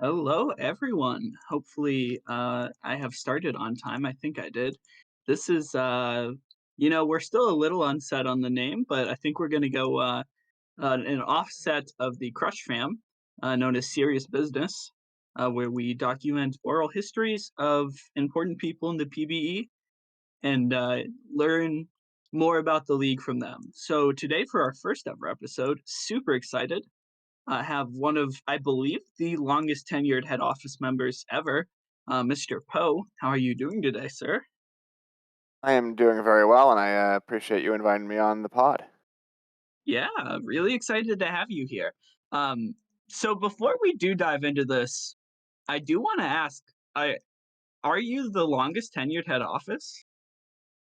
Hello, everyone. Hopefully, I have started on time. I think I did. This is, we're still a little unset on the name, but I think we're going to go an offset of the Crush Fam, known as Serious Business, where we document oral histories of important people in the PBE and learn more about the league from them. So today, for our first ever episode, super excited have one of, I believe, the longest tenured head office members ever, Mr. Poe. How are you doing today, sir? I am doing very well, and I appreciate you inviting me on the pod. Yeah, really excited to have you here. Um, so before we do dive into this, I do want to ask, I are you the longest tenured head office?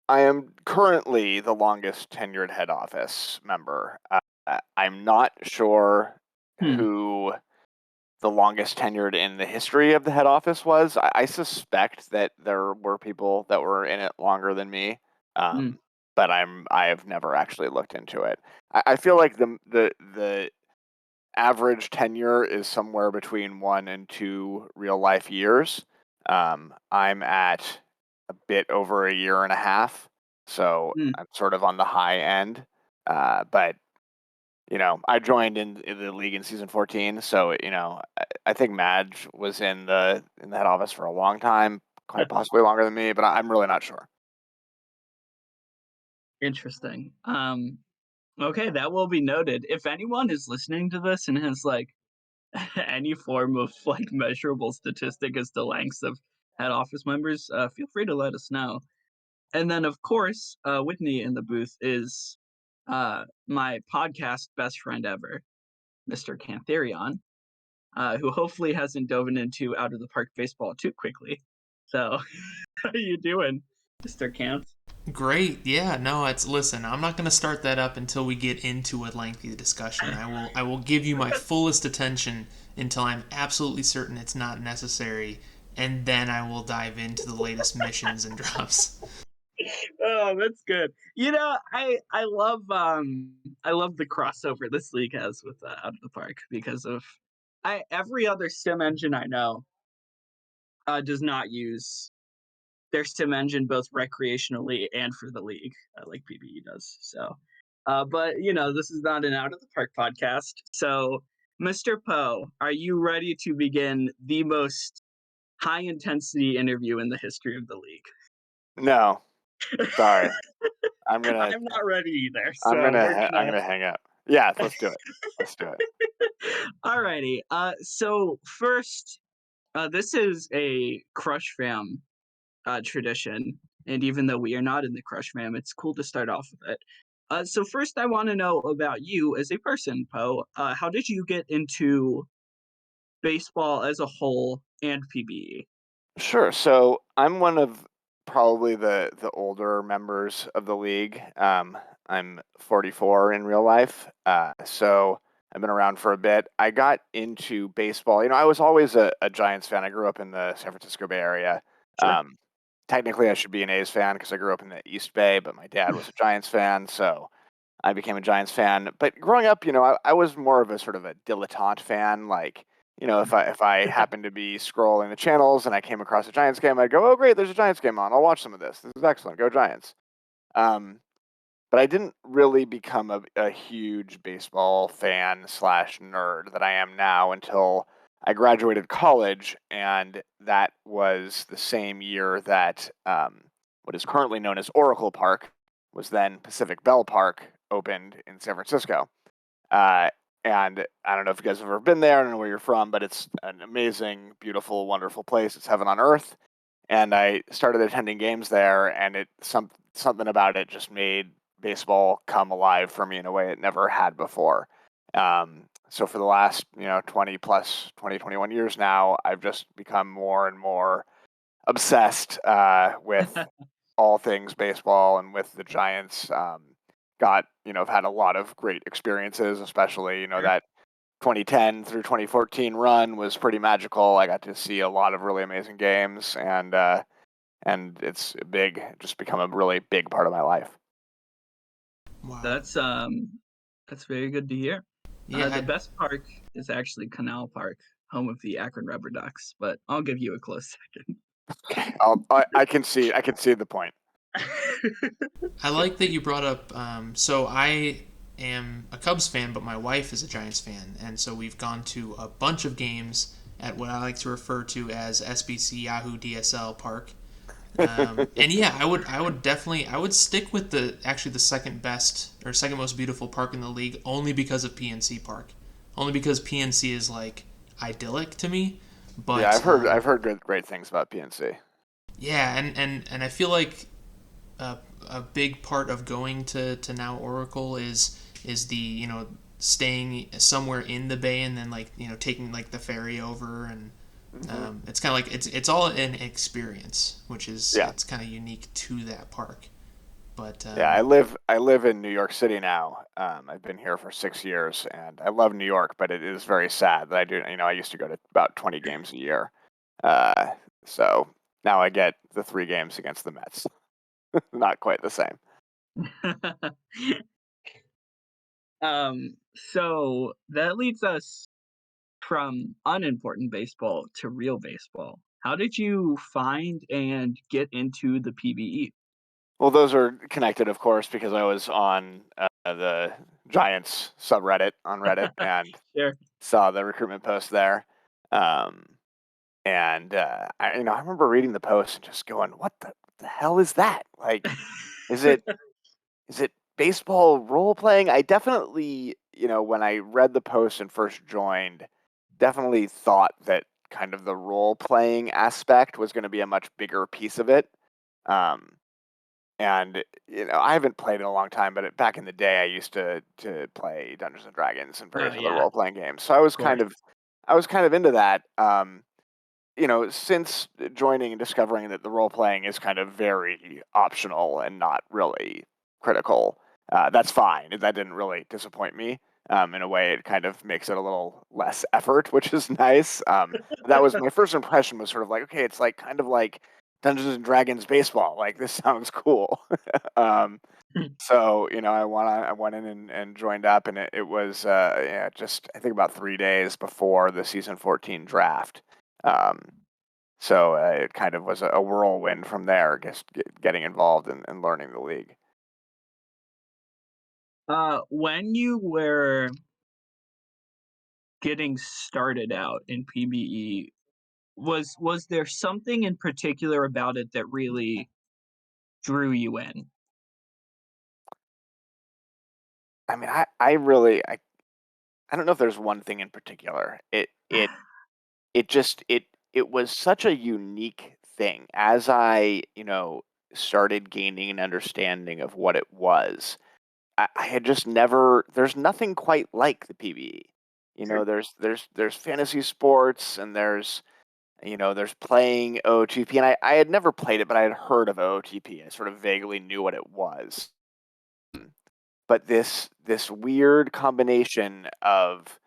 I am currently the longest tenured head office member. I'm not sure Hmm. who the longest tenured in the history of the head office was. I suspect that there were people that were in it longer than me, Hmm. um, but I have never actually looked into it. I feel like the average tenure is somewhere between 1 and 2 real life years. I'm at a bit over a year and a half, so Hmm. I'm sort of on the high end. But I joined in the league in season 14, so I think Madge was in the head office for a long time, quite possibly longer than me, but I'm really not sure. Interesting. Okay, that will be noted. If anyone is listening to this and has like any form of like measurable statistic as to lengths of head office members, feel free to let us know. And then, of course, with me in the booth is my podcast best friend ever, Mr. Canthereon, who hopefully hasn't dove into out of the park baseball too quickly. So, how you doing, Mr. Canth? Great. Yeah, no, it's listen, I'm not going to start that up until we get into a lengthy discussion. I will give you my fullest attention until I'm absolutely certain it's not necessary, and then I will dive into the latest missions and drops. Oh, that's good. I love the crossover this league has with Out of the Park because of I every other sim engine I know does not use their sim engine both recreationally and for the league, like PBE does. So, but this is not an Out of the Park podcast. So, Mr. Poe, are you ready to begin the most high intensity interview in the history of the No, league? sorry. I'm gonna I'm not ready either. I'm So gonna we're ha- I'm gonna. gonna hang up. Yeah, let's do it. Let's do it. Alrighty. So first, this is a Crush Fam tradition, and even though we are not in the Crush Fam, it's cool to start off with it. So first, I want to know about you as a person, Poe. How did you get into baseball as a whole and PBE? Sure. So I'm one of probably the older members of the league. I'm 44 in real life, so I've been around for a bit. I got into baseball. I was always a Giants fan. I grew up in the San Francisco Bay Area. Sure. Um, Technically, I should be an A's fan because I grew up in the East Bay, but my dad was a Giants fan, so I became a Giants fan. But growing up, I was more of a sort of a dilettante fan. Like, if I happened to be scrolling the channels and I came across a Giants game, I'd go, "Oh, great, there's a Giants game on. I'll watch some of this. This is excellent. Go Giants." Um, but I didn't really become a huge baseball fan slash nerd that I am now until I graduated college, and that was the same year that what is currently known as Oracle Park was then Pacific Bell Park opened in San Francisco. Uh, and I don't know if you guys have ever been there. I don't know where you're from, but it's an amazing, beautiful, wonderful place. It's heaven on earth. And I started attending games there, and something about it just made baseball come alive for me in a way it never had before. So for the last 20 plus 20 21 years now, I've just become more and more obsessed with all things baseball and with the Giants. I've had a lot of great experiences, especially Sure. that 2010 through 2014 run was pretty magical. I got to see a lot of really amazing games, and it's just become a really big part of my life. Wow. That's that's very good to hear. Yeah, The best park is actually Canal Park. home of the Akron Rubber Ducks, but I'll give you a close second. I can see the point. I like that you brought up. So I am a Cubs fan, but my wife is a Giants fan, and so we've gone to a bunch of games at what I like to refer to as SBC Yahoo DSL Park. And yeah, I would definitely, I would stick with the second best or second most beautiful park in the league, only because of PNC Park, only because PNC is like idyllic to me. Yeah, But I've heard great things about PNC. yeah, and I feel like a big part of going to now Oracle is the staying somewhere in the bay and then taking like the ferry over, and it's kind of like it's all an experience, which is Yeah. it's kind of unique to that park. But Yeah, I live in New York City now. I've been here for 6 years, and I love New York, but it is very sad that I used to go to about 20 games a year. Uh, so now I get the 3 games against the Mets. Not quite the same. So that leads us from unimportant baseball to real baseball. How did you find and get into the PBE? Well, those are connected, of course, because I was on the Giants subreddit on Reddit and Sure. saw the recruitment post there. Um, and I remember reading the post and just going, "What the hell is that? Like, is it is it baseball role playing?" I definitely, when I read the post and first joined, definitely thought that kind of the role playing aspect was going to be a much bigger piece of it. Um, and I haven't played in a long time, but back in the day, I used to play Dungeons and Dragons and Oh various other yeah, role playing games. So I was of course. I was kind of into that. Since joining and discovering that the role playing is kind of very optional and not really critical, that's fine. That didn't really disappoint me. In a way, it kind of makes it a little less effort, which is nice. That was my first impression, was sort of like, okay, it's like kind of like Dungeons and Dragons baseball. Like, this sounds cool. um, so I went in and joined up, and it was just I think about 3 days before the season 14 draft. Um, so it kind of was a whirlwind from there, just getting involved and learning the league. When you were getting started out in PBE, was there something in particular about it that really drew you in? I mean, I don't know if there's one thing in particular. It was such a unique thing. As I started gaining an understanding of what it was, I had just never. There's nothing quite like the PBE. Sure. There's fantasy sports, and there's playing OOTP, and I had never played it, but I had heard of OOTP. I sort of vaguely knew what it was. But this weird combination of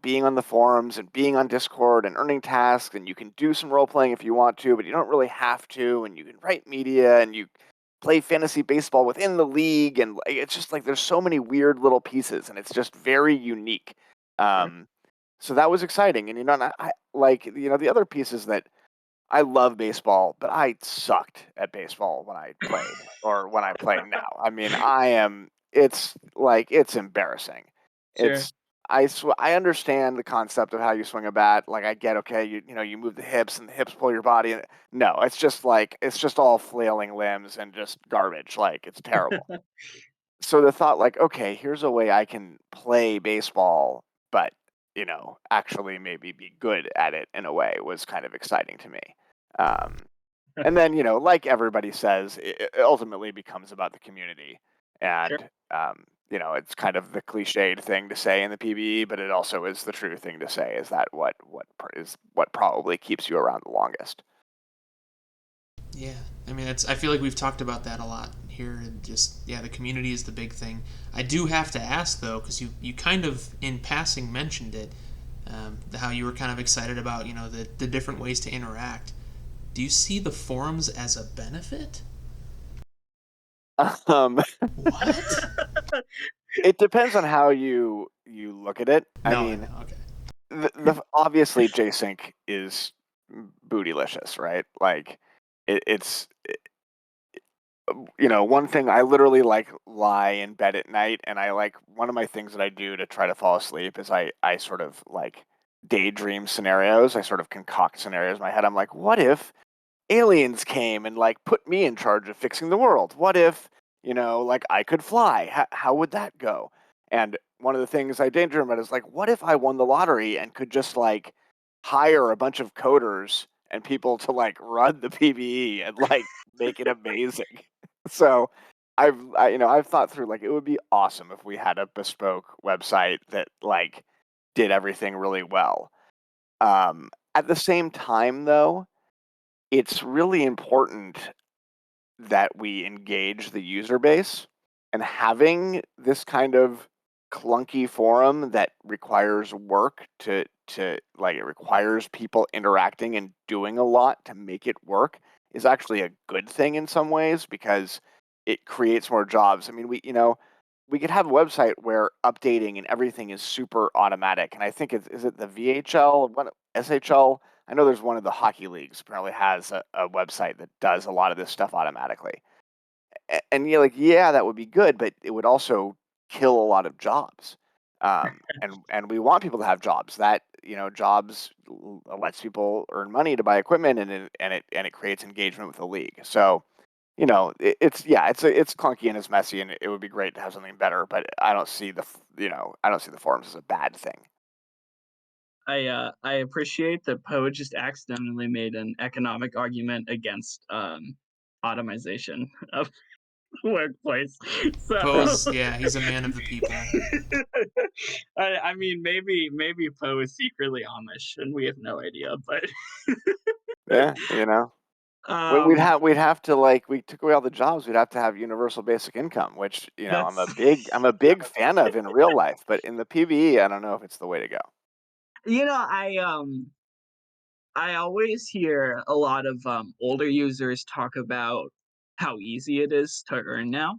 being on the forums and being on Discord and earning tasks, and you can do some role playing if you want to, but you don't really have to, and you can write media and you play fantasy baseball within the league, and it's just like there's so many weird little pieces, and it's just very unique. Sure. So that was exciting, and I like the other pieces that I love baseball, but I sucked at baseball when I played, or when I play now. I mean, it's like, it's embarrassing. Sure. It's, I understand the concept of how you swing a bat. Like, I get, okay, you move the hips and the hips pull your body. No, it's just like, it's just all flailing limbs and just garbage. Like, it's terrible. So the thought, like, okay, here's a way I can play baseball, but actually maybe be good at it in a way, was kind of exciting to me. Um, and then, like everybody says, it ultimately becomes about the community. Sure. And, it's kind of the cliched thing to say in the PBE, but it also is the true thing to say, is that what probably keeps you around the longest. yeah, I mean, I feel like we've talked about that a lot here. And just yeah, the community is the big thing. I do have to ask though, because you kind of in passing mentioned it, how you were kind of excited about the different ways to interact. Do you see the forums as a benefit? Um, What? it depends on how you look at it. I No, I mean, know. Okay. obviously J-Sync is bootylicious, right? Like it's one thing I literally like lie in bed at night, and I like one of my things that I do to try to fall asleep is I sort of like daydream scenarios. I sort of concoct scenarios in my head. I'm like, what if aliens came and like put me in charge of fixing the world? What if, like I could fly? How would that go? And one of the things I daydream about is like, what if I won the lottery and could just like hire a bunch of coders and people to like run the PvE and like make it amazing? So I've thought through like it would be awesome if we had a bespoke website that like did everything really well. At the same time, though, it's really important that we engage the user base, and having this kind of clunky forum that requires work to like it requires people interacting and doing a lot to make it work is actually a good thing in some ways because it creates more jobs. I mean, we could have a website where updating and everything is super automatic. And I think is it the VHL, what SHL? I know there's one of the hockey leagues apparently has a website that does a lot of this stuff automatically. And you're like, yeah, that would be good, but it would also kill a lot of jobs. And we want people to have jobs. That jobs lets people earn money to buy equipment, and it creates engagement with the league. So it's clunky and it's messy, and it would be great to have something better. But I don't see I don't see the forums as a bad thing. I appreciate that Poe just accidentally made an economic argument against automation of the workplace. So Poe's, yeah, he's a man of the people. I mean maybe Poe is secretly Amish and we have no idea, but Yeah, um we'd have to like we took away all the jobs. We'd have to have universal basic income, which that's I'm a big fan of in real life, but in the PvE, I don't know if it's the way to go. you know I always hear a lot of older users talk about how easy it is to earn now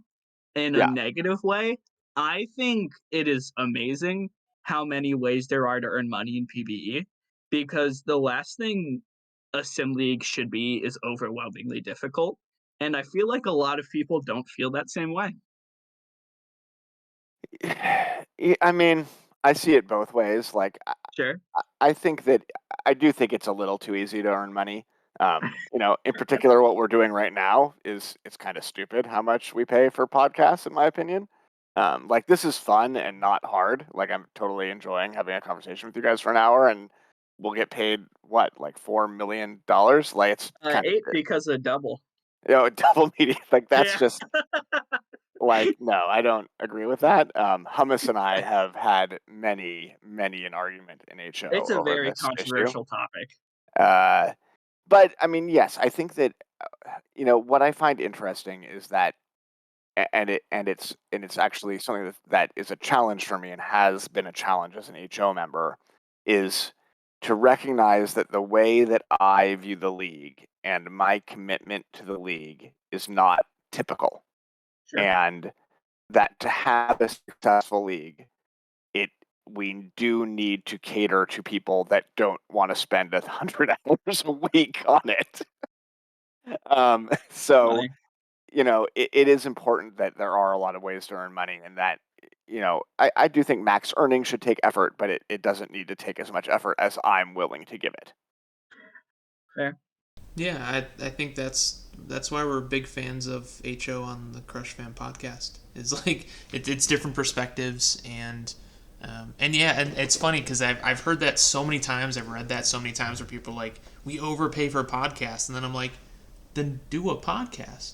in a Yeah. negative way. I think it is amazing how many ways there are to earn money in PvE because the last thing a sim league should be is overwhelmingly difficult. And I feel like a lot of people don't feel that same way. I mean, I see it both ways. Like, Sure. I think that I do think it's a little too easy to earn money. In particular, what we're doing right now is it's kind of stupid how much we pay for podcasts, in my opinion. Like this is fun and not hard. Like I'm totally enjoying having a conversation with you guys for an hour, and we'll get paid what, like $4 million? Like it's kind of Eight because of double. double media. Like that's Yeah. just like no, I don't agree with that. Hummus and I have had many an argument in HO It's a over very this issue. controversial topic. Uh, but I mean, yes, I think that what I find interesting is that, and it's actually something that is a challenge for me and has been a challenge as an HO member, is to recognize that the way that I view the league and my commitment to the league is not typical, Sure. and that to have a successful league, it we do need to cater to people that don't want to spend 100 hours a week on it. So Funny. it is important that there are a lot of ways to earn money, and that I do think max earning should take effort, but it doesn't need to take as much effort as I'm willing to give it. Fair. Yeah, I think that's why we're big fans of HO on the Crush Fan podcast. It's like it's different perspectives and yeah, and it's funny because I've heard that so many times. I've read that so many times where people are like, we overpay for a podcast, and then I'm like, then do a podcast.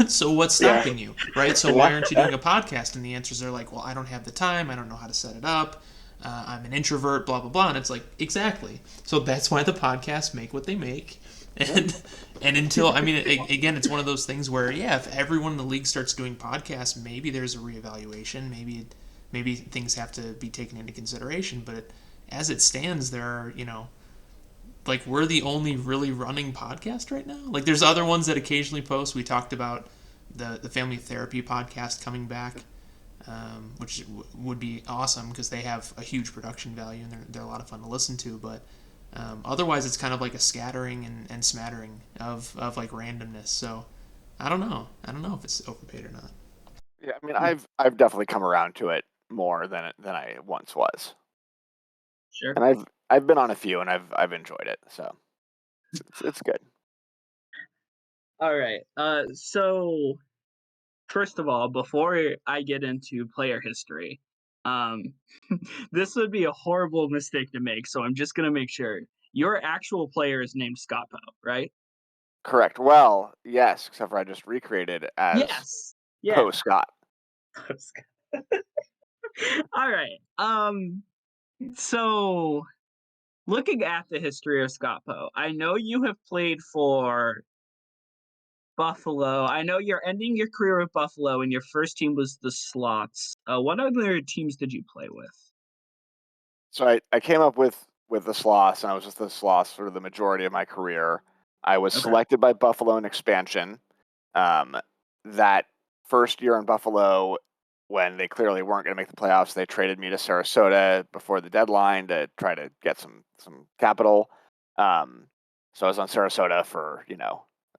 So what's Yeah. stopping you, right? So why aren't you doing a podcast? And the answers are like, well, I don't have the time. I don't know how to set it up. I'm an introvert, blah blah blah. And it's like exactly. So that's why the podcasts make what they make. And until I mean, again, it's one of those things where yeah, if everyone in the league starts doing podcasts, maybe there's a reevaluation. Maybe things have to be taken into consideration. But as it stands, there are like we're the only really running podcast right now. Like there's other ones that occasionally post. We talked about the family therapy podcast coming back. which would be awesome because they have a huge production value and they're a lot of fun to listen to. But otherwise, it's kind of like a scattering and smattering of like randomness. So I don't know. I don't know if it's overpaid or not. Yeah, I mean, I've definitely come around to it more than I once was, Sure. and I've been on a few and I've enjoyed it, so it's good. All right. So first of all, before I get into player history, um, this would be a horrible mistake to make. So I'm just gonna make sure your actual player is named Scott Poe, right? Correct. Well, yes, except for I just recreated as Yes. Yeah. Poe Scott. All right. So looking at the history of Scott Poe, I know you have played for Buffalo. I know you're ending your career with Buffalo, and your first team was the Slots. What other teams did you play with? So I came up with the Sloths, and I was with the Sloths for the majority of my career. I was Okay. selected by Buffalo in expansion. Um, that first year in Buffalo, when they clearly weren't going to make the playoffs, they traded me to Sarasota before the deadline to try to get some capital. Um, so I was on Sarasota for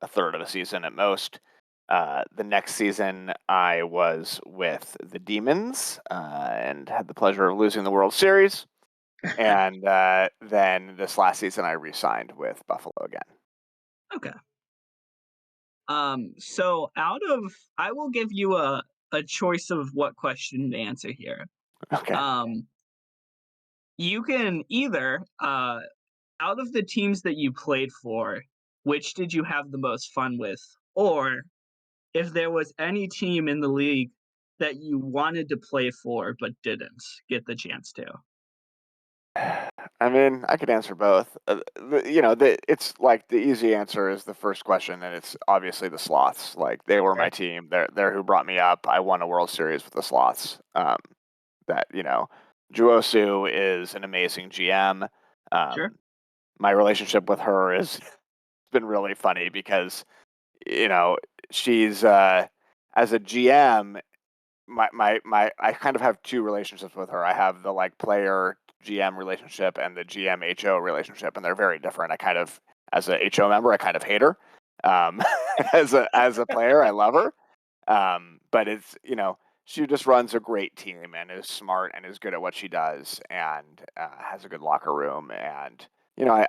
a third of the season at most. The next season, I was with the Demons and had the pleasure of losing the World Series. And then this last season, I re-signed with Buffalo again. Okay. So I will give you a choice of what question to answer here. Okay. Um, you can either out of the teams that you played for, which did you have the most fun with? Or if there was any team in the league that you wanted to play for but didn't get the chance to. I mean, I could answer both. It's like the easy answer is the first question, and it's obviously the Sloths. Like they were my Okay. team. They're who brought me up. I won a World Series with the Sloths. That Juosu is an amazing GM. Sure. My relationship with her is been really funny because you know she's as a GM. My I kind of have two relationships with her. I have the like player GM relationship and the GM HO relationship, and they're very different. I kind of, as a HO member, I kind of hate her. Um, as a player, I love her. But it's she just runs a great team and is smart and is good at what she does and has a good locker room. And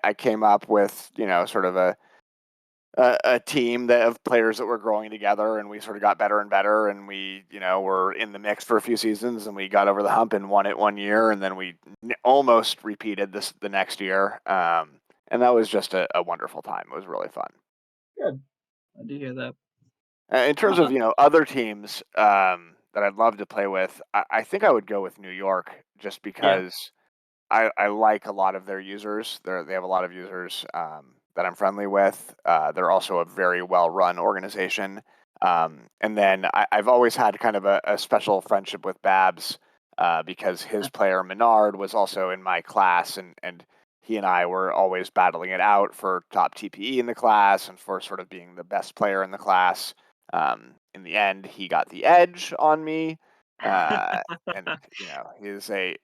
I came up with sort of a team that of players that were growing together, and we sort of got better and better, and we were in the mix for a few seasons, and we got over the hump and won it one year, and then we almost repeated this the next year, and that was just a wonderful time. It was really fun. Good. Glad to hear that. In terms of Uh, other teams that I'd love to play with, I think I would go with New York just yeah. because I like a lot of their users. They have a lot of users that I'm friendly with. They're also a very well run organization. And then I've always had kind of a special friendship with Babs because his player Menard was also in my class, and he and I were always battling it out for top TPE in the class and for sort of being the best player in the class. In the end, he got the edge on me. Uh, and he's a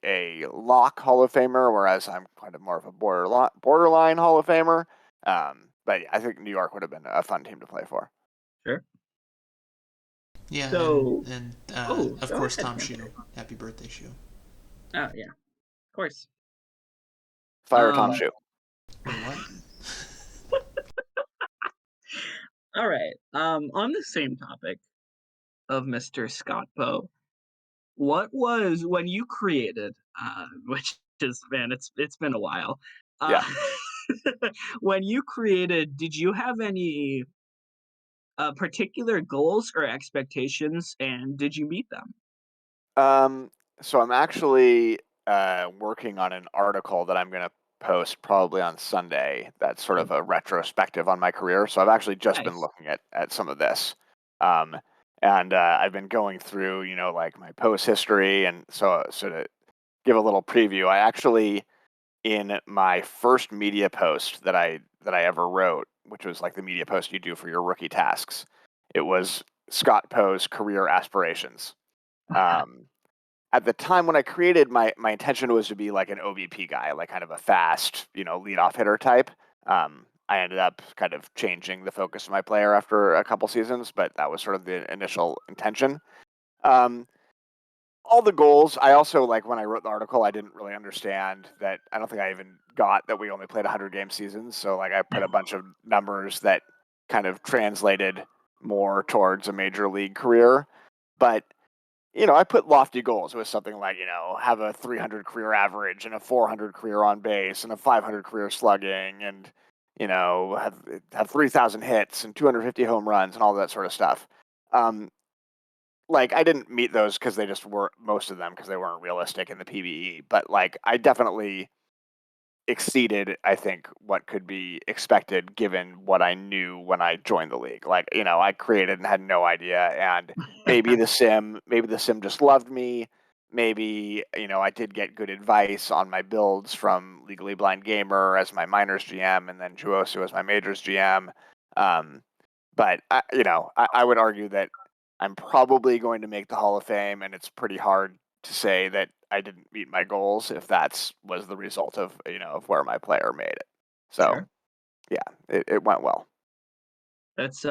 lock Hall of Famer, whereas I'm kind of more of a borderline Hall of Famer. But yeah, I think New York would have been a fun team to play for. Sure. Yeah, So, and oh, of go course ahead, Tom Shoe. Panther. Happy birthday, Shoe. Oh yeah, of course. Fire Tom Um, Shoe. Wait, what? all right. On the same topic of Mr. Scott Poe, what was when you created, which is man, it's been a while. Uh, Yeah. when you created, did you have any particular goals or expectations, and did you meet them? Um, so I'm actually working on an article that I'm going to post probably on Sunday. That's sort Oh, of a retrospective on my career. So I've actually just been nice. looking at some of this. Um, and I've been going through, like my post history. And so to give a little preview, I actually, in my first media post that I ever wrote, which was like the media post you do for your rookie tasks, it was Scott Poe's career aspirations. At the time when I created, my intention was to be like an OBP guy, like kind of a fast, leadoff hitter type. I ended up kind of changing the focus of my player after a couple seasons, but that was sort of the initial intention. Um, all the goals, I also, like, when I wrote the article, I didn't really understand that. I don't think I even got that we only played 100-game seasons. So, like, I put a bunch of numbers that kind of translated more towards a major league career. But, I put lofty goals. It was something like, have a 300 career average and a 400 career on base and a 500 career slugging and, have 3,000 hits and 250 home runs and all that sort of stuff. Like, I didn't meet those because they just weren't, most of them, because they weren't realistic in the PBE. But, like, I definitely exceeded, I think, what could be expected given what I knew when I joined the league. Like, I created and had no idea. And maybe the sim just loved me. Maybe, I did get good advice on my builds from Legally Blind Gamer as my minors GM, and then Juosu as my majors GM. But I would argue that I'm probably going to make the Hall of Fame, and it's pretty hard to say that I didn't meet my goals if that's was the result of of where my player made it. So Sure. yeah, it went well. That's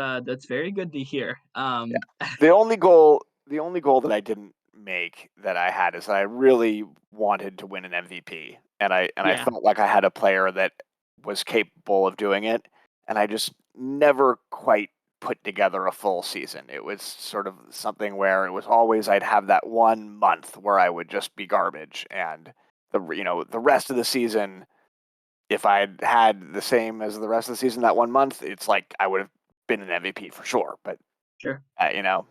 very good to hear. Yeah. The only goal that I didn't make that I had is that I really wanted to win an MVP, and I Yeah, felt like I had a player that was capable of doing it, and I just never quite put together a full season. It was sort of something where it was always I'd have that 1 month where I would just be garbage, and the rest of the season, if I'd had the same as the rest of the season that 1 month, it's like I would have been an MVP for sure. But sure.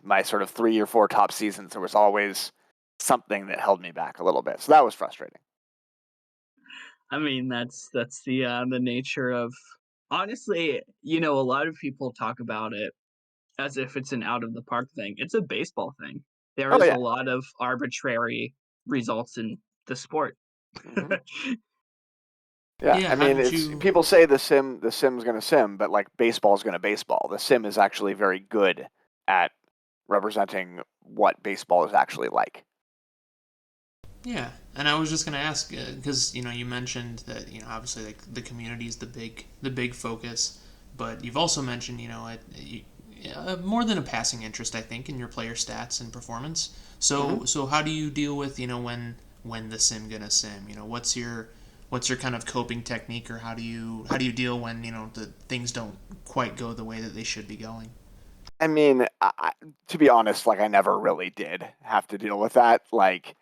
my sort of 3 or 4 top seasons, there was always something that held me back a little bit. So that was frustrating. I mean, that's the nature of, honestly, a lot of people talk about it as if it's an out of the park thing. It's a baseball thing. There Oh is a yeah. lot of arbitrary results in the sport. hmm Yeah, Yeah, I how mean, did it's you? people say the sim's gonna sim, but like baseball's gonna baseball. The sim is actually very good at representing what baseball is actually like. Yeah, and I was just gonna ask because you mentioned that obviously like the community is the big focus, but you've also mentioned more than a passing interest I think in your player stats and performance. hmm So how do you deal with when the sim gonna sim? What's your kind of coping technique, or how do you deal when the things don't quite go the way that they should be going? I mean, to be honest, like I never really did have to deal with that. Like,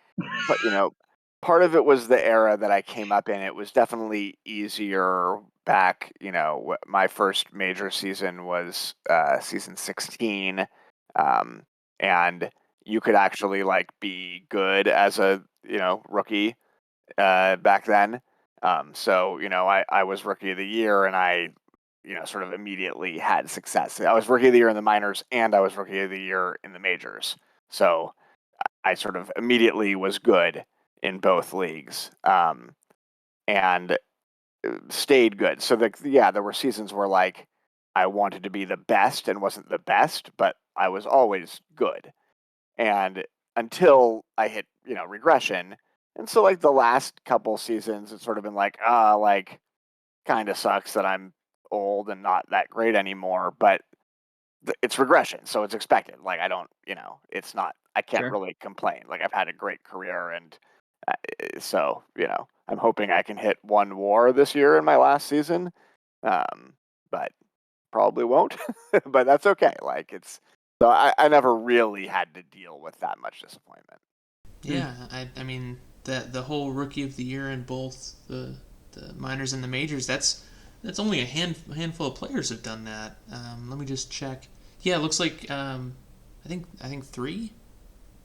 but part of it was the era that I came up in. It was definitely easier back. My first major season was season 16, um, and you could actually like be good as a rookie back then. So I was rookie of the year, and I sort of immediately had success. I was rookie of the year in the minors, and I was rookie of the year in the majors. So I sort of immediately was good in both leagues, and stayed good. So yeah, there were seasons where like I wanted to be the best and wasn't the best, but I was always good. And until I hit regression, and so like the last couple seasons, it's sort of been like like kind of sucks that I'm old and not that great anymore, but it's regression, so it's expected. Like I don't, it's not. I can't Sure. really complain. Like I've had a great career, and so I'm hoping I can hit one WAR this year in my last season, but probably won't. But that's okay. Like it's so I never really had to deal with that much disappointment. Mm, Yeah, I mean the whole rookie of the year in both the minors and the majors. That's only a handful of players have done that. Let me just check. Yeah, it looks like I think three,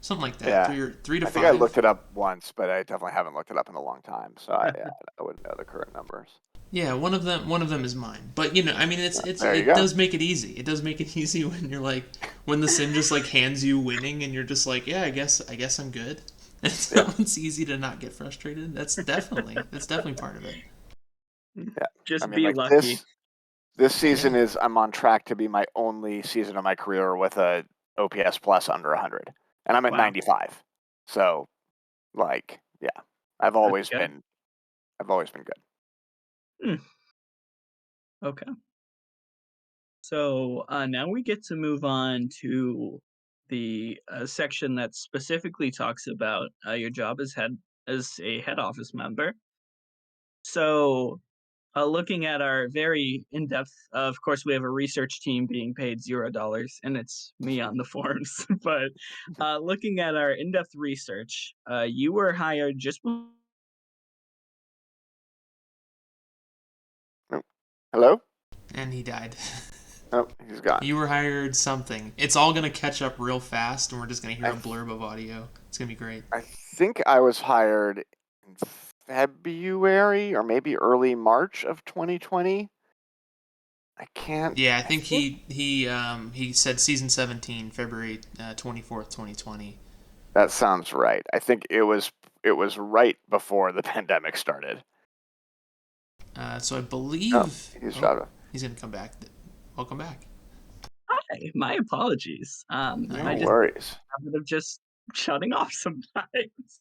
something like that. Yeah, Three to I think I five. looked it up once, but I definitely haven't looked it up in a long time, so I wouldn't know the current numbers. Yeah, one of them is mine. But I mean, There you it go. does make it easy. It does make it easy when you're like when the sim just like hands you winning, and you're just like, yeah, I guess I'm good. And Yeah, so it's easy to not get frustrated. That's definitely part of it. yeah. I just mean, be like lucky. this season Yeah. is I'm on track to be my only season of my career with a OPS plus under 100. and I'm at Wow, 95. So, like, yeah, I've that's always good. been I've always been good. Hmm, okay. So now we get to move on to the section that specifically talks about your job as a head office member. So looking at our very in-depth, of course, we have a research team being paid $0, and it's me on the forms. But looking at our in-depth research, you were hired just Oh, hello? And he died. Oh, he's gone. You were hired something. It's all gonna catch up real fast, and we're just gonna hear I a blurb of audio. It's gonna be great. I think I was hired in February or maybe early March of 2020. I can't. Yeah, I I think think he said season 17, February 24th, 2020. that sounds right. I think it was right before the pandemic started. So I Oh, believe. he's Oh, out of. he's gonna come back. Welcome back. Hi, my apologies. No, No you're I just good. worries. habit of just shutting off sometimes.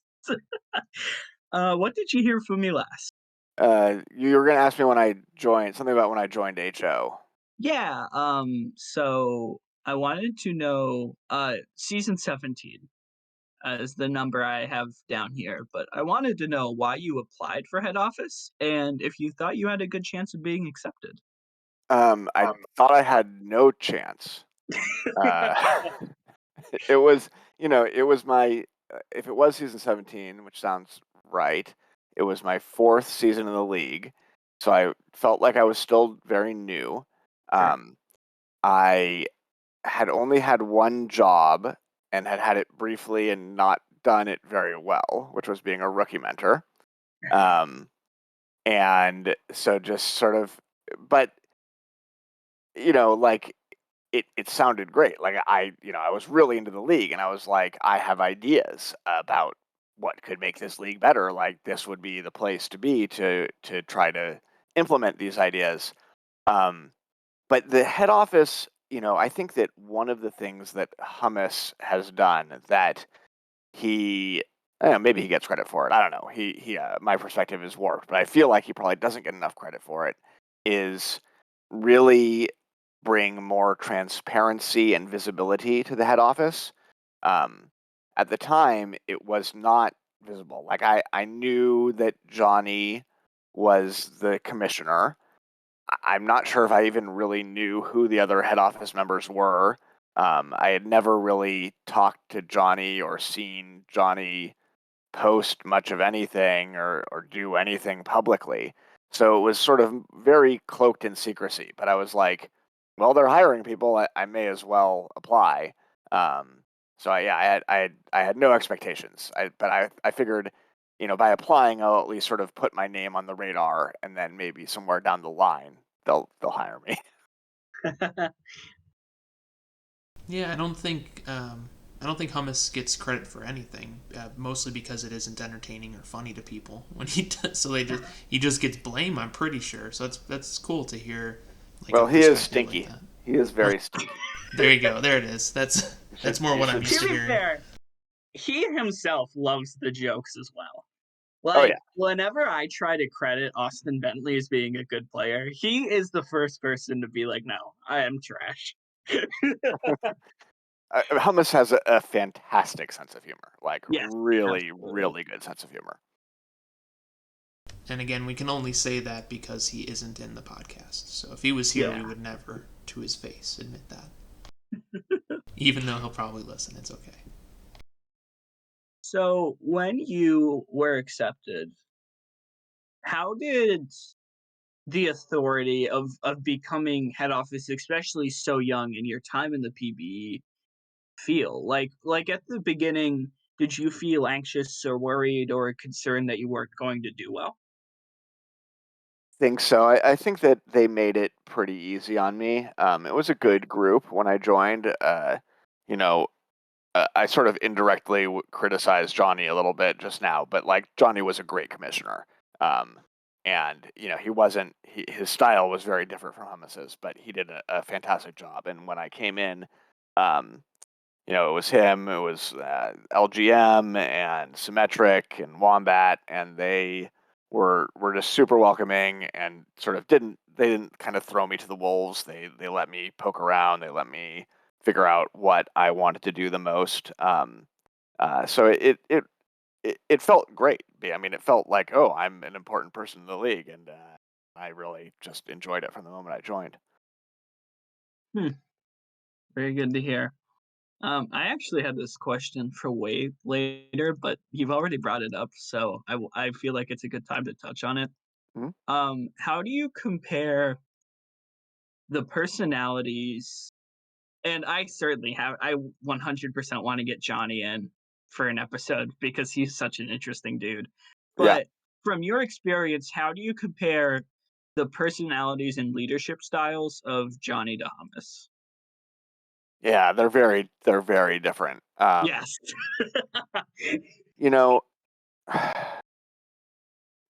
What did you hear from me last? You were gonna ask me when I joined something about when I joined HO. Yeah, so I wanted to know, season 17 is the number I have down here, but I wanted to know why you applied for head office and if you thought you had a good chance of being accepted. I thought I had no chance. Uh, it was, it was my, if it was season 17, which sounds right, it was my fourth season in the league. So I felt like I was still very new. Sure. Um, I had only had one job and had had it briefly and not done it very well, which was being a rookie mentor. Um, and so just sort of, but, like it sounded great. Like I was really into the league and I was like, I have ideas about what could make this league better. Like this would be the place to be to try to implement these ideas. Um, but the head office, I think that one of the things that Hummus has done that he I don't know, maybe he gets credit for it. I don't know. My perspective is warped, but I feel like he probably doesn't get enough credit for it. Is really bring more transparency and visibility to the head office. Um, at the time, it was not visible. Like I knew that Johnny was the commissioner. I'm not sure if I even really knew who the other head office members were. I had never really talked to Johnny or seen Johnny post much of anything or do anything publicly. So it was sort of very cloaked in secrecy. But I was like, well, they're hiring people. I may as well apply. Um, so I had no expectations. But I figured, by applying, I'll at least sort of put my name on the radar, and then maybe somewhere down the line they'll hire me. Yeah, I don't think Hummus gets credit for anything. Mostly because it isn't entertaining or funny to people when he does. So he just gets blame. I'm pretty sure. So that's cool to hear, like a Well, he is perspective like stinky. that. He is Well, very stinky. there you go. There it is. That's You should that's more you what I'm should used To to be hearing. fair, he himself loves the jokes as well. Oh Like, yeah. whenever I try to credit Austin Bentley as being a good player, he is the first person to be like, "No, I am trash." Hummus has a fantastic sense of humor, like Yes, really, absolutely. really good sense of humor. And again, we can only say that because he isn't in the podcast. So if he was here, we Yeah. would never, to his face, admit that. Even though he'll probably listen, it's okay. So, when you were accepted, how did the authority of becoming head office, especially so young in your time in the PBE, feel? Like at the beginning, did you feel anxious or worried or concerned that you weren't going to do well? Think so. I think that they made it pretty easy on me. It was a good group when I joined. You know, I sort of indirectly criticized Johnny a little bit just now, but like Johnny was a great commissioner. Um, and he wasn't. His style was very different from Hummus's, but he did a fantastic job. And when I came in, um, it was him, it was LGM and Symmetric and Wombat, and they were just super welcoming and sort of didn't kind of throw me to the wolves. They let me poke around. They let me figure out what I wanted to do the most. So it felt great. I mean, it felt like, oh, I'm an important person in the league, and I really just enjoyed it from the moment I joined. Hmm, very good to hear. I actually had this question for way later, but you've already brought it up, so I feel like it's a good time to touch on it. Mhm. How do you compare the personalities? And I certainly have. I 100% want to get Johnny in for an episode because he's such an interesting dude. Yeah, But from your experience, how do you compare the personalities and leadership styles of Johnny to Hummus? yeah, they're very different. Yes. You know,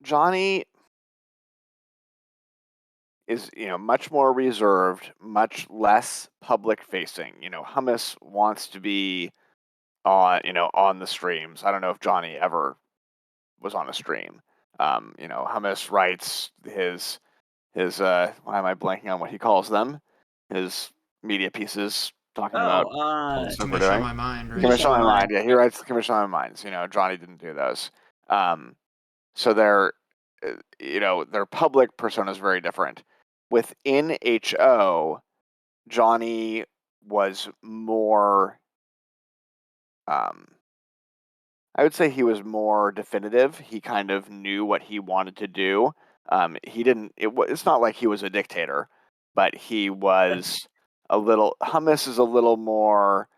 Johnny is, much more reserved, much less public facing. Hummus wants to be on the streams. I don't know if Johnny ever was on a stream. Hummus writes why am I blanking on what he calls them? His media pieces talking about Oh, all the stuff we're Commission on doing. my mind, right? Commission Commission on on my my mind. mind. Yeah, he Yep. writes the commission on my minds. Johnny didn't do those. Um, so their public persona is very different. Within HO, Johnny was more. Um, I would say he was more definitive. He kind of knew what he wanted to do. He didn't. It's not like he was a dictator, but he was a little. Hummus is a little more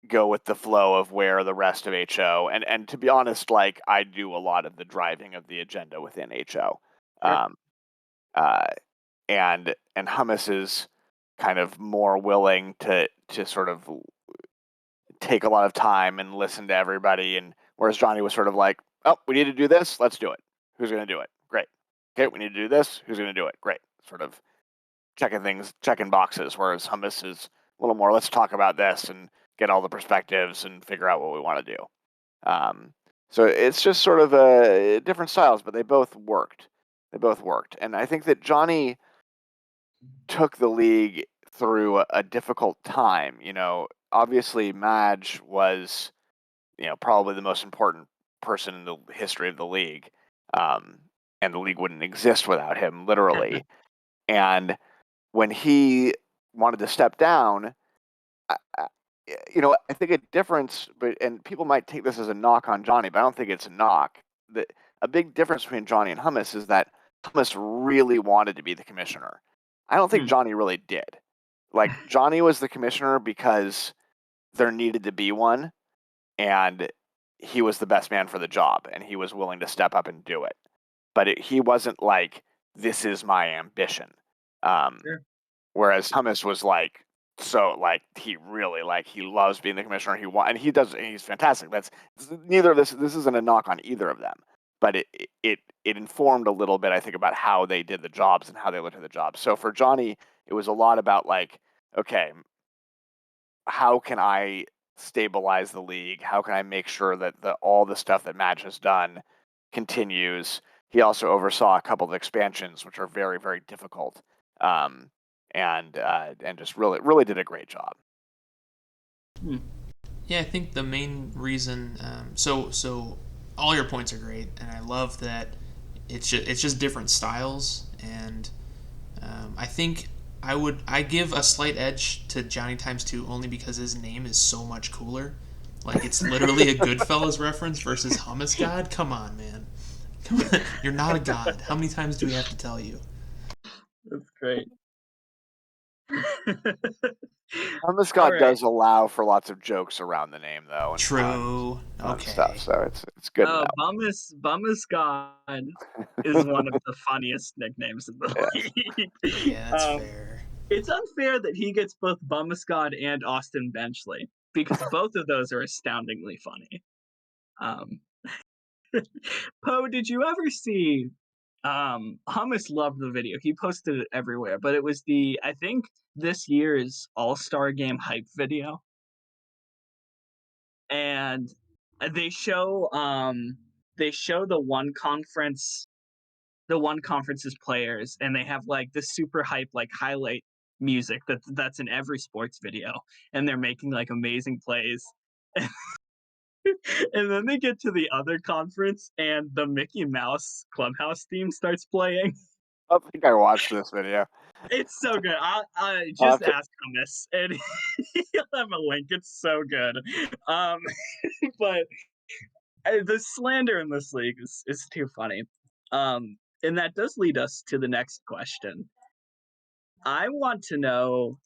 go with the flow of where the rest of HO, and to be honest, like I do a lot of the driving of the agenda within HO. Sure. Um, uh, and Hummus is kind of more willing to sort of take a lot of time and listen to everybody, and whereas Johnny was sort of like, oh, we need to do this, let's do it. Who's going to do it? Great. Okay, we need to do this. Who's going to do it? Great. Sort of checking boxes. Whereas Hummus is a little more, let's talk about this and get all the perspectives and figure out what we want to do. So it's just sort of different styles, but they both worked. They both worked, and I think that Johnny took the league through a difficult time. Obviously Madge was, probably the most important person in the history of the league, um, and the league wouldn't exist without him, literally. And when he wanted to step down, I, I think a difference, and people might take this as a knock on Johnny, but I don't think it's a knock. A big difference between Johnny and Hummus is that Hummus really wanted to be the commissioner. I don't think Hmm. Johnny really did. Like Johnny was the commissioner because there needed to be one, and he was the best man for the job, and he was willing to step up and do it. But he wasn't like, this is my ambition. Um, Sure. Whereas Hummus was like, so like he really like he loves being the commissioner. And he does. And he's fantastic. That's neither of this. This isn't a knock on either of them, but it informed a little bit, I think, about how they did the jobs and how they looked at the jobs. So for Johnny, it was a lot about like, okay, how can I stabilize the league? How can I make sure that all the stuff that Madge has done continues? He also oversaw a couple of expansions, which are very, very difficult, um, and just really did a great job. Hmm. Yeah, I think the main reason. So all your points are great, and I love that it's just different styles, and I think I give a slight edge to Johnny Times Two only because his name is so much cooler. Like it's literally a Goodfellas reference versus Hummus God. Come on, man. Come on. You're not a god. How many times do we have to tell you? That's great. Hummus All God right. does allow for lots of jokes around the name though, and puns True. and fun stuff, Okay. so it's good in Oh, that Bummus God is one way. of the funniest nicknames in the Yes. league. Yeah, that's fair. It's unfair that he gets both Bummus God and Austin Benchley because both of those are astoundingly funny. Um, Poe, did you ever see? Hummus loved the video. He posted it everywhere, but it was I think this year's All Star Game hype video. and they show the one conference's players, and they have like this super hype like highlight music that's in every sports video, and they're making like amazing plays. And then they get to the other conference, and the Mickey Mouse Clubhouse theme starts playing. I don't think I watched this video. It's so good. I I'll have just to, ask Thomas, and he'll have a link. It's so good. Um, but the slander in this league is too funny. And that does lead us to the next question. I want to know,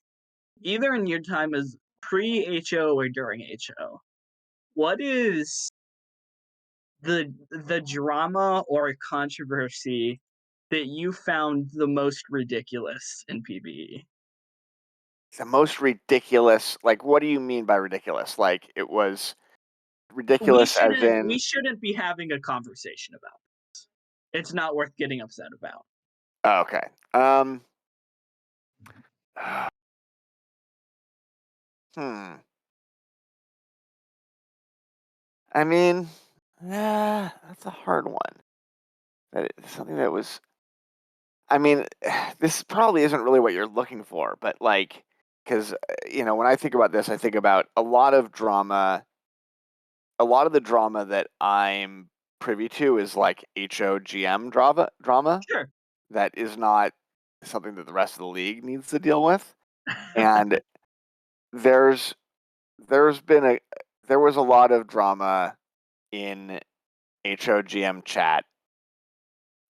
either in your time as pre-HO or during HO, what is the drama or controversy that you found the most ridiculous in PvE? the most ridiculous. Like, what do you mean by ridiculous? Like, it was We ridiculous as shouldn't we in. shouldn't be having a conversation about this. It's not worth getting upset about. Oh, okay. Hmm. I mean, yeah, that's a hard one. Something that was. I mean, this probably isn't really what you're looking for, but like, because when I think about this, I think about a lot of drama. A lot of the drama that I'm privy to is like HOGM drama Sure. that is not something that the rest of the league needs to deal with. And there's there's been a there was a lot of drama in HOGM chat.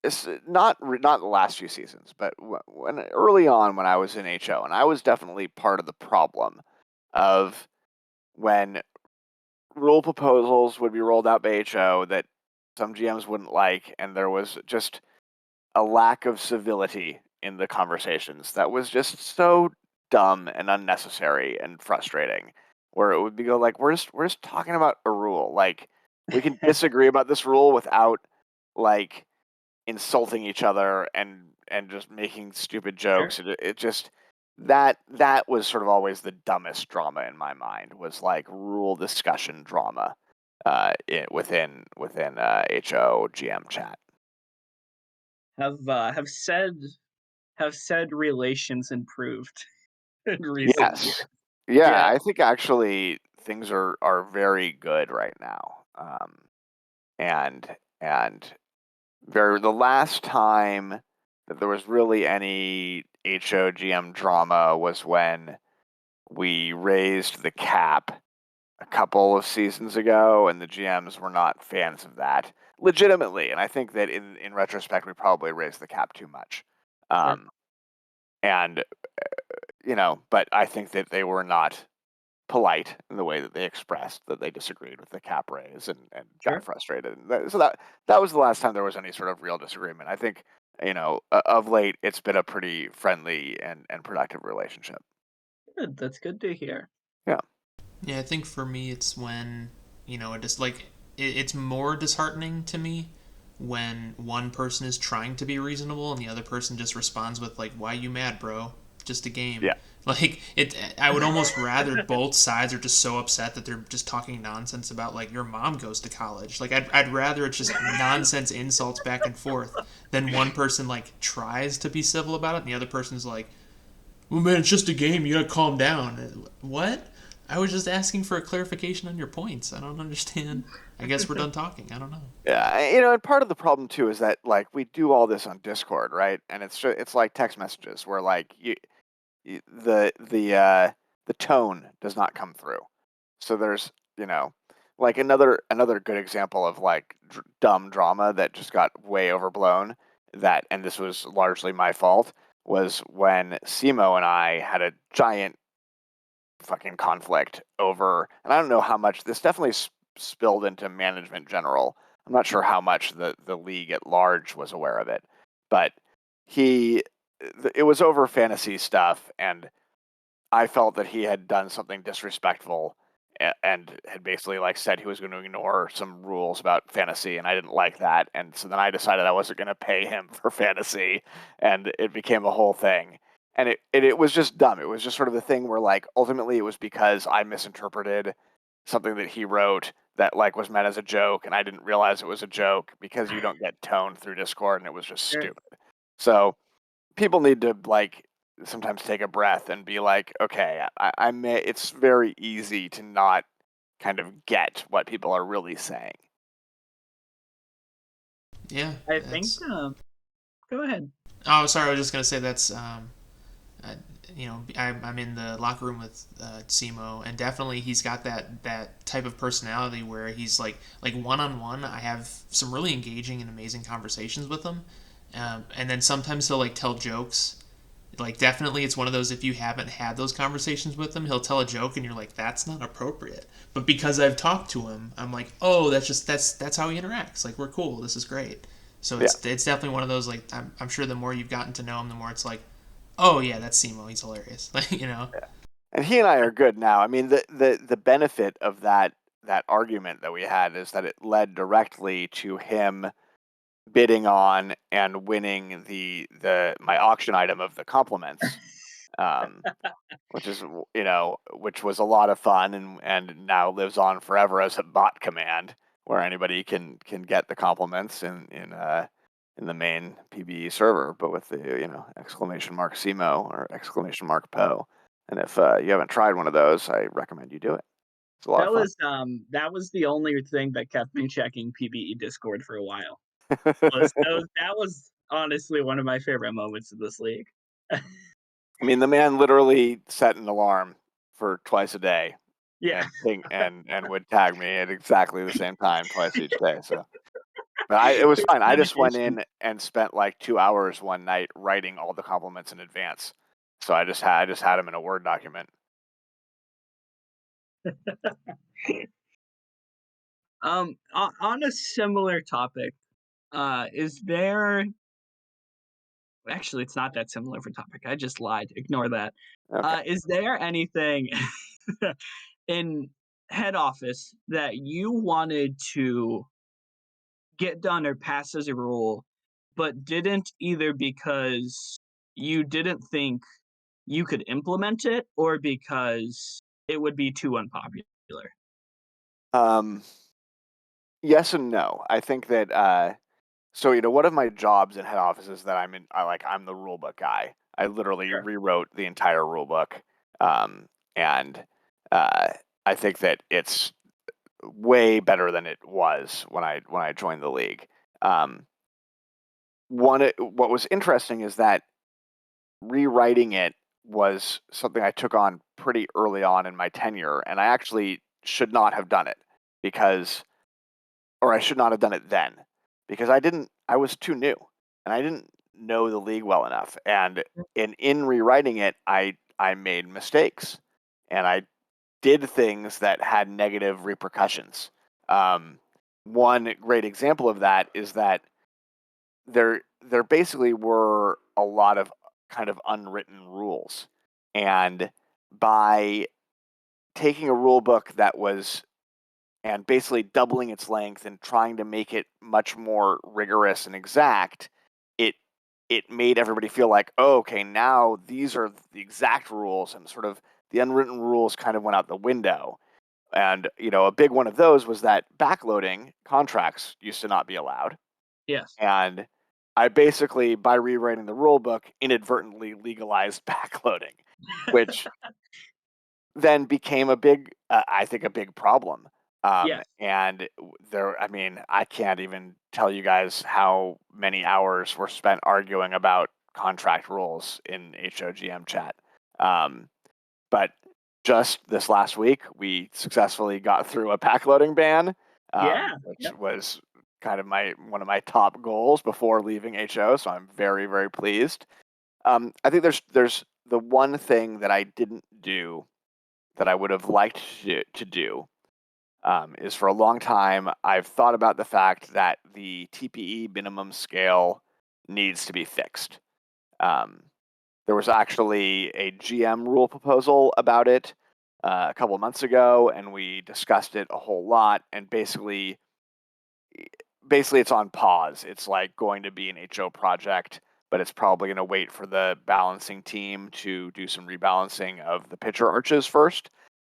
It's not the last few seasons, but when early on when I was in HO, and I was definitely part of the problem of when rule proposals would be rolled out by HO that some GMs wouldn't like, and there was just a lack of civility in the conversations that was just so dumb and unnecessary and frustrating. Where it would be like we're just talking about a rule. Like, we can disagree about this rule without like insulting each other and just making stupid Sure. jokes. It just that was sort of always the dumbest drama in my mind, was like rule discussion drama within HO GM chat. Have said relations improved in recent years? Yes. Yeah, Yeah, I think actually things are very good right now. And and the last time that there was really any HOGM drama was when we raised the cap a couple of seasons ago, and the GMs were not fans of that legitimately. And I think that in retrospect, we probably raised the cap too much. sure, Um, and but I think that they were not polite in the way that they expressed that they disagreed with the cap raise and got sure. frustrated. So that was the last time there was any sort of real disagreement. I think of late it's been a pretty friendly and productive relationship. Good. That's good to hear. Yeah. Yeah, I think for me it's when, it just like it's more disheartening to me when one person is trying to be reasonable and the other person just responds with like, "Why you mad, bro? Just a game." Yeah. Like I would almost rather both sides are just so upset that they're just talking nonsense about like your mom goes to college. Like I'd rather it's just nonsense insults back and forth than one person like tries to be civil about it and the other person's like, "Well, man, it's just a game. You gotta calm down." What? I was just asking for a clarification on your points. I don't understand. I guess we're done talking. I don't know. Yeah, and part of the problem too is that like we do all this on Discord, right? And it's like text messages where like the tone does not come through. So there's like another good example of like dumb drama that just got way overblown. And this was largely my fault, was when Simo and I had a giant fucking conflict over, and I don't know how much this definitely spilled into management general. I'm not sure how much the league at large was aware of it, but he it was over fantasy stuff, and I felt that he had done something disrespectful and had basically like said he was going to ignore some rules about fantasy, and I didn't like that, and so then I decided I wasn't going to pay him for fantasy, and it became a whole thing. And it was just dumb. It was just sort of the thing where like ultimately it was because I misinterpreted something that he wrote that like was meant as a joke, and I didn't realize it was a joke because you don't get tone through Discord, and it was just Sure. stupid. So people need to like sometimes take a breath and be like, okay, I may. It's very easy to not kind of get what people are really saying. Yeah, I think. that's. Go ahead. Oh, sorry. I was just gonna say that's. Uh, I'm in the locker room with Simo, and definitely he's got that type of personality where he's like one on one. I have some really engaging and amazing conversations with him, and then sometimes he'll like tell jokes. Like definitely, it's one of those if you haven't had those conversations with him, he'll tell a joke and you're like, that's not appropriate. But because I've talked to him, I'm like, oh, that's how he interacts. Like we're cool. This is great. So Yeah. it's definitely one of those like I'm sure the more you've gotten to know him, the more it's like, oh yeah, that's Simo. He's hilarious. you know. And he and I are good now. I mean, the benefit of that argument that we had is that it led directly to him bidding on and winning the my auction item of the compliments, um, which is which was a lot of fun and now lives on forever as a bot command where anybody can get the compliments in the main PBE server, but with the exclamation mark Simo or exclamation mark Poe. And if you haven't tried one of those, I recommend you do it. It's a lot of fun. That was the only thing that kept me checking PBE Discord for a while. That was honestly one of my favorite moments of this league. I mean, the man literally set an alarm for twice a day Yeah. and and would tag me at exactly the same time twice each day. So, but it was fine. I just went Dedication. in and spent like 2 hours one night writing all the compliments in advance. So I just had them in a Word document. On a similar topic, is there actually it's not that similar of a topic. I just lied. Ignore that. Okay. Is there anything in head office that you wanted to get done or pass as a rule, but didn't either because you didn't think you could implement it or because it would be too unpopular? Um, yes and no. I think that so one of my jobs in head office is that I'm the rule book guy. I literally Sure. rewrote the entire rule book. And uh, I think that it's way better than it was when I joined the league. Um, what was interesting is that rewriting it was something I took on pretty early on in my tenure, and I actually should not have done it because, or I should not have done it then because I was too new and I didn't know the league well enough. And in rewriting it, I made mistakes and I did things that had negative repercussions. Um, One great example of that is that there basically were a lot of kind of unwritten rules, and by taking a rule book that was and basically doubling its length and trying to make it much more rigorous and exact, it it made everybody feel like, oh, okay, now these are the exact rules, and sort of the unwritten rules kind of went out the window. And a big one of those was that backloading contracts used to not be allowed. Yes. And I basically, by rewriting the rule book, inadvertently legalized backloading, which then became I think, a big problem. Yes. And I mean, I can't even tell you guys how many hours were spent arguing about contract rules in HOGM chat. Um, but just this last week, we successfully got through a backloading ban, Yeah. which Yep. was kind of one of my top goals before leaving HO. So I'm very, very pleased. I think there's the one thing that I didn't do that I would have liked to do is for a long time I've thought about the fact that the TPE minimum scale needs to be fixed. Um, there was actually a GM rule proposal about it a couple of months ago, and we discussed it a whole lot. And basically, it's on pause. It's like going to be an HO project, but it's probably going to wait for the balancing team to do some rebalancing of the pitcher arches first.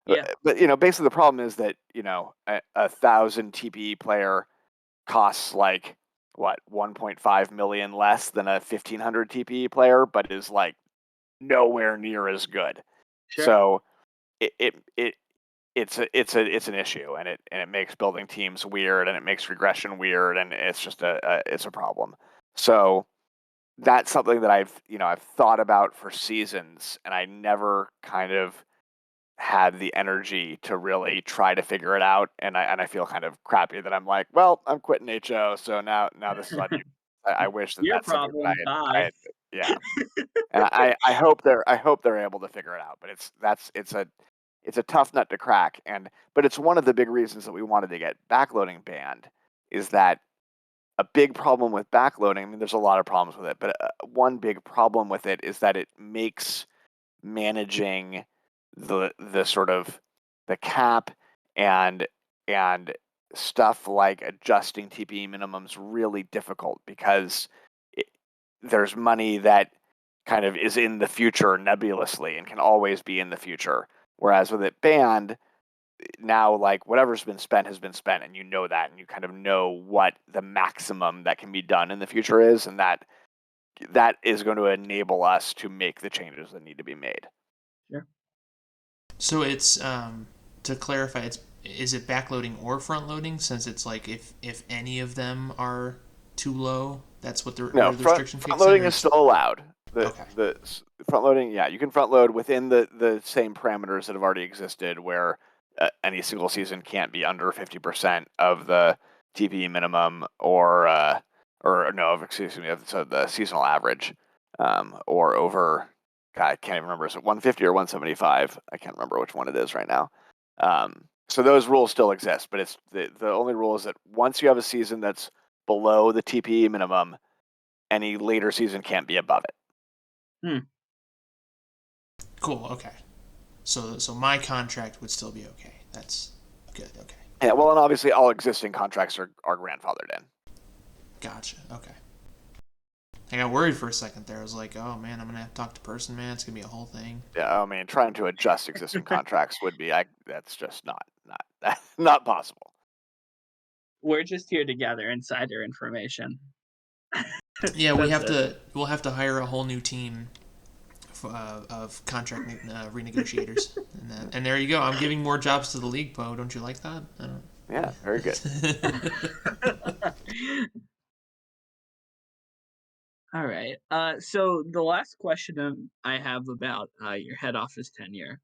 Yeah. But basically the problem is that a 1,000 TPE player costs like what 1.5 million less than a 1,500 TPE player, but is like nowhere near as good. Sure. So it's an issue, and it makes building teams weird, and it makes regression weird, and it's just it's a problem. So that's something that I've thought about for seasons, and I never kind of had the energy to really try to figure it out, and I feel kind of crappy that I'm like, well, I'm quitting HO, so now this is on you. I wish that Your that's something that problem. I Bye. had, yeah. And I hope they're able to figure it out. But it's a tough nut to crack. But it's one of the big reasons that we wanted to get backloading banned, is that a big problem with backloading. I mean, there's a lot of problems with it, but one big problem with it is that it makes managing the sort of the cap and and stuff like adjusting TPE minimums really difficult, because it, there's money that kind of is in the future nebulously and can always be in the future. Whereas with it banned, now like whatever's been spent has been spent, and that, and you kind of know what the maximum that can be done in the future is, and that is going to enable us to make the changes that need to be made. Sure. So it's to clarify, is it backloading or front loading? Since it's like if any of them are too low, that's what No, where the restriction front kicks in, loading or is it's still allowed. The okay. the front loading, yeah, you can front load within the same parameters that have already existed, where any single season can't be under 50% of the TPE minimum, or no, excuse me, so the seasonal average, or over. God, I can't even remember. Is it 150 or 175? I can't remember which one it is right now. So those rules still exist, but it's the only rule is that once you have a season that's below the TPE minimum, any later season can't be above it. Hmm. Cool. Okay. So my contract would still be okay. That's good. Okay. Yeah, well, and obviously all existing contracts are grandfathered in. Gotcha. Okay. I got worried for a second there. I was like, oh man, I'm gonna have to talk to person, man. It's gonna be a whole thing. Yeah, I mean, trying to adjust existing contracts would be, that's just not possible. We're just here to gather insider information. Yeah, That's it. we'll have to hire a whole new team of contract renegotiators, and there you go. I'm giving more jobs to the league, Poe. Don't you like that? I don't. Yeah, very good. All right. So the last question I have about your head office tenure.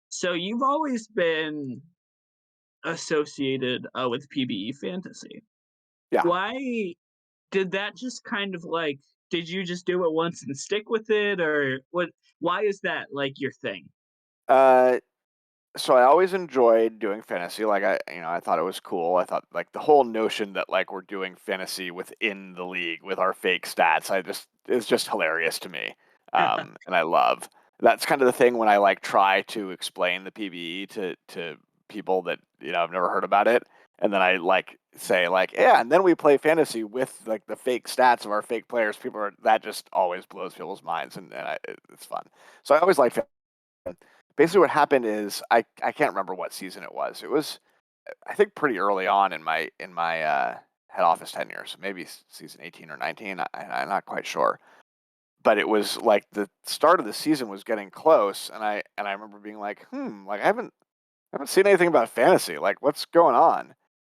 So you've always been associated with PBE fantasy. Yeah. Why did that just kind of like? Did you just do it once and stick with it, or what? Why is that like your thing? Uh, so I always enjoyed doing fantasy. Like I thought it was cool. I thought like the whole notion that like we're doing fantasy within the league with our fake stats, it's just hilarious to me. And I love that's kind of the thing when I like try to explain the PBE to people that have never heard about it, and then I like say like, yeah, and then we play fantasy with like the fake stats of our fake players. That just always blows people's minds, and it's fun. So I always like basically what happened is I can't remember what season it was. It was I think pretty early on in my head office tenure, so maybe season 18 or 19. I'm not quite sure, but it was like the start of the season was getting close, and I remember being like, like I haven't seen anything about fantasy. Like, what's going on?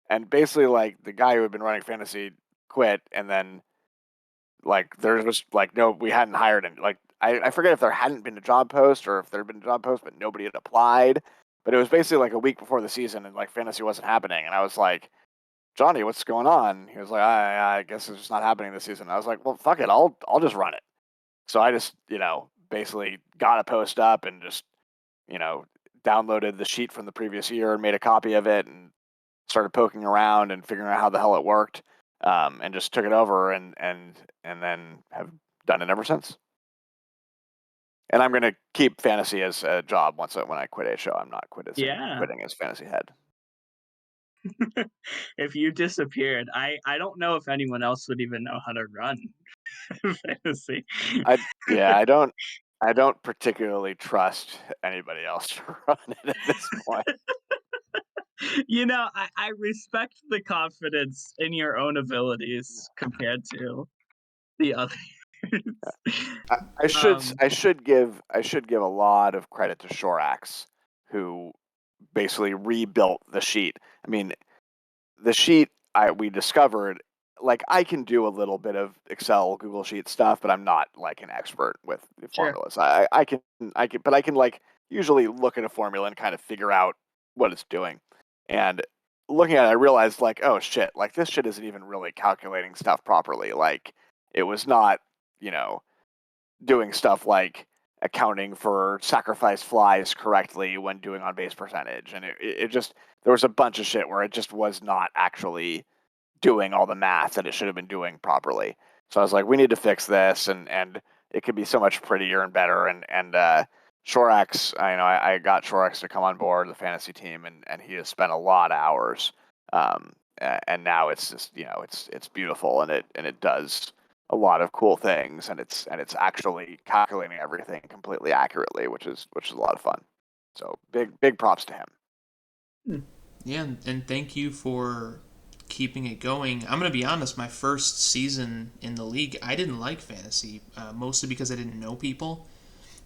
And basically, like the guy who had been running fantasy quit, and then like there was like no, we hadn't hired him. Like I forget if there hadn't been a job post or if there had been a job post, but nobody had applied. But it was basically like a week before the season, and like fantasy wasn't happening. And I was like, Johnny, what's going on? He was like, I guess it's just not happening this season. I was like, well, fuck it, I'll just run it. So I just basically got a post up and just you know downloaded the sheet from the previous year and made a copy of it and started poking around and figuring out how the hell it worked, and just took it over and then have done it ever since. And I'm going to keep fantasy as a job when I quit HO. I'm not Yeah. quitting as fantasy head. If you disappeared, I don't know if anyone else would even know how to run fantasy. I yeah, I don't I don't particularly trust anybody else to run it at this point. I respect the confidence in your own abilities compared to the others. I, I should Um, I should give a lot of credit to Shorax, who basically rebuilt the sheet. I mean, the sheet we discovered, like I can do a little bit of Excel, Google Sheet stuff, but I'm not like an expert with the sure. formulas. But I can like usually look at a formula and kind of figure out what it's doing. And looking at it, I realized like, oh shit, like this shit isn't even really calculating stuff properly. Like it was not, you know, doing stuff like accounting for sacrifice flies correctly when doing on base percentage, and it just there was a bunch of shit where it just was not actually doing all the math that it should have been doing properly. So I was like, we need to fix this, and it could be so much prettier and better. And Shorax, I got Shorax to come on board the fantasy team, and he has spent a lot of hours. And now it's just it's beautiful, and it does a lot of cool things, and it's actually calculating everything completely accurately, which is a lot of fun. So big props to him. Hmm. Yeah, and thank you for keeping it going. I'm going to be honest, my first season in the league, I didn't like fantasy, mostly because I didn't know people.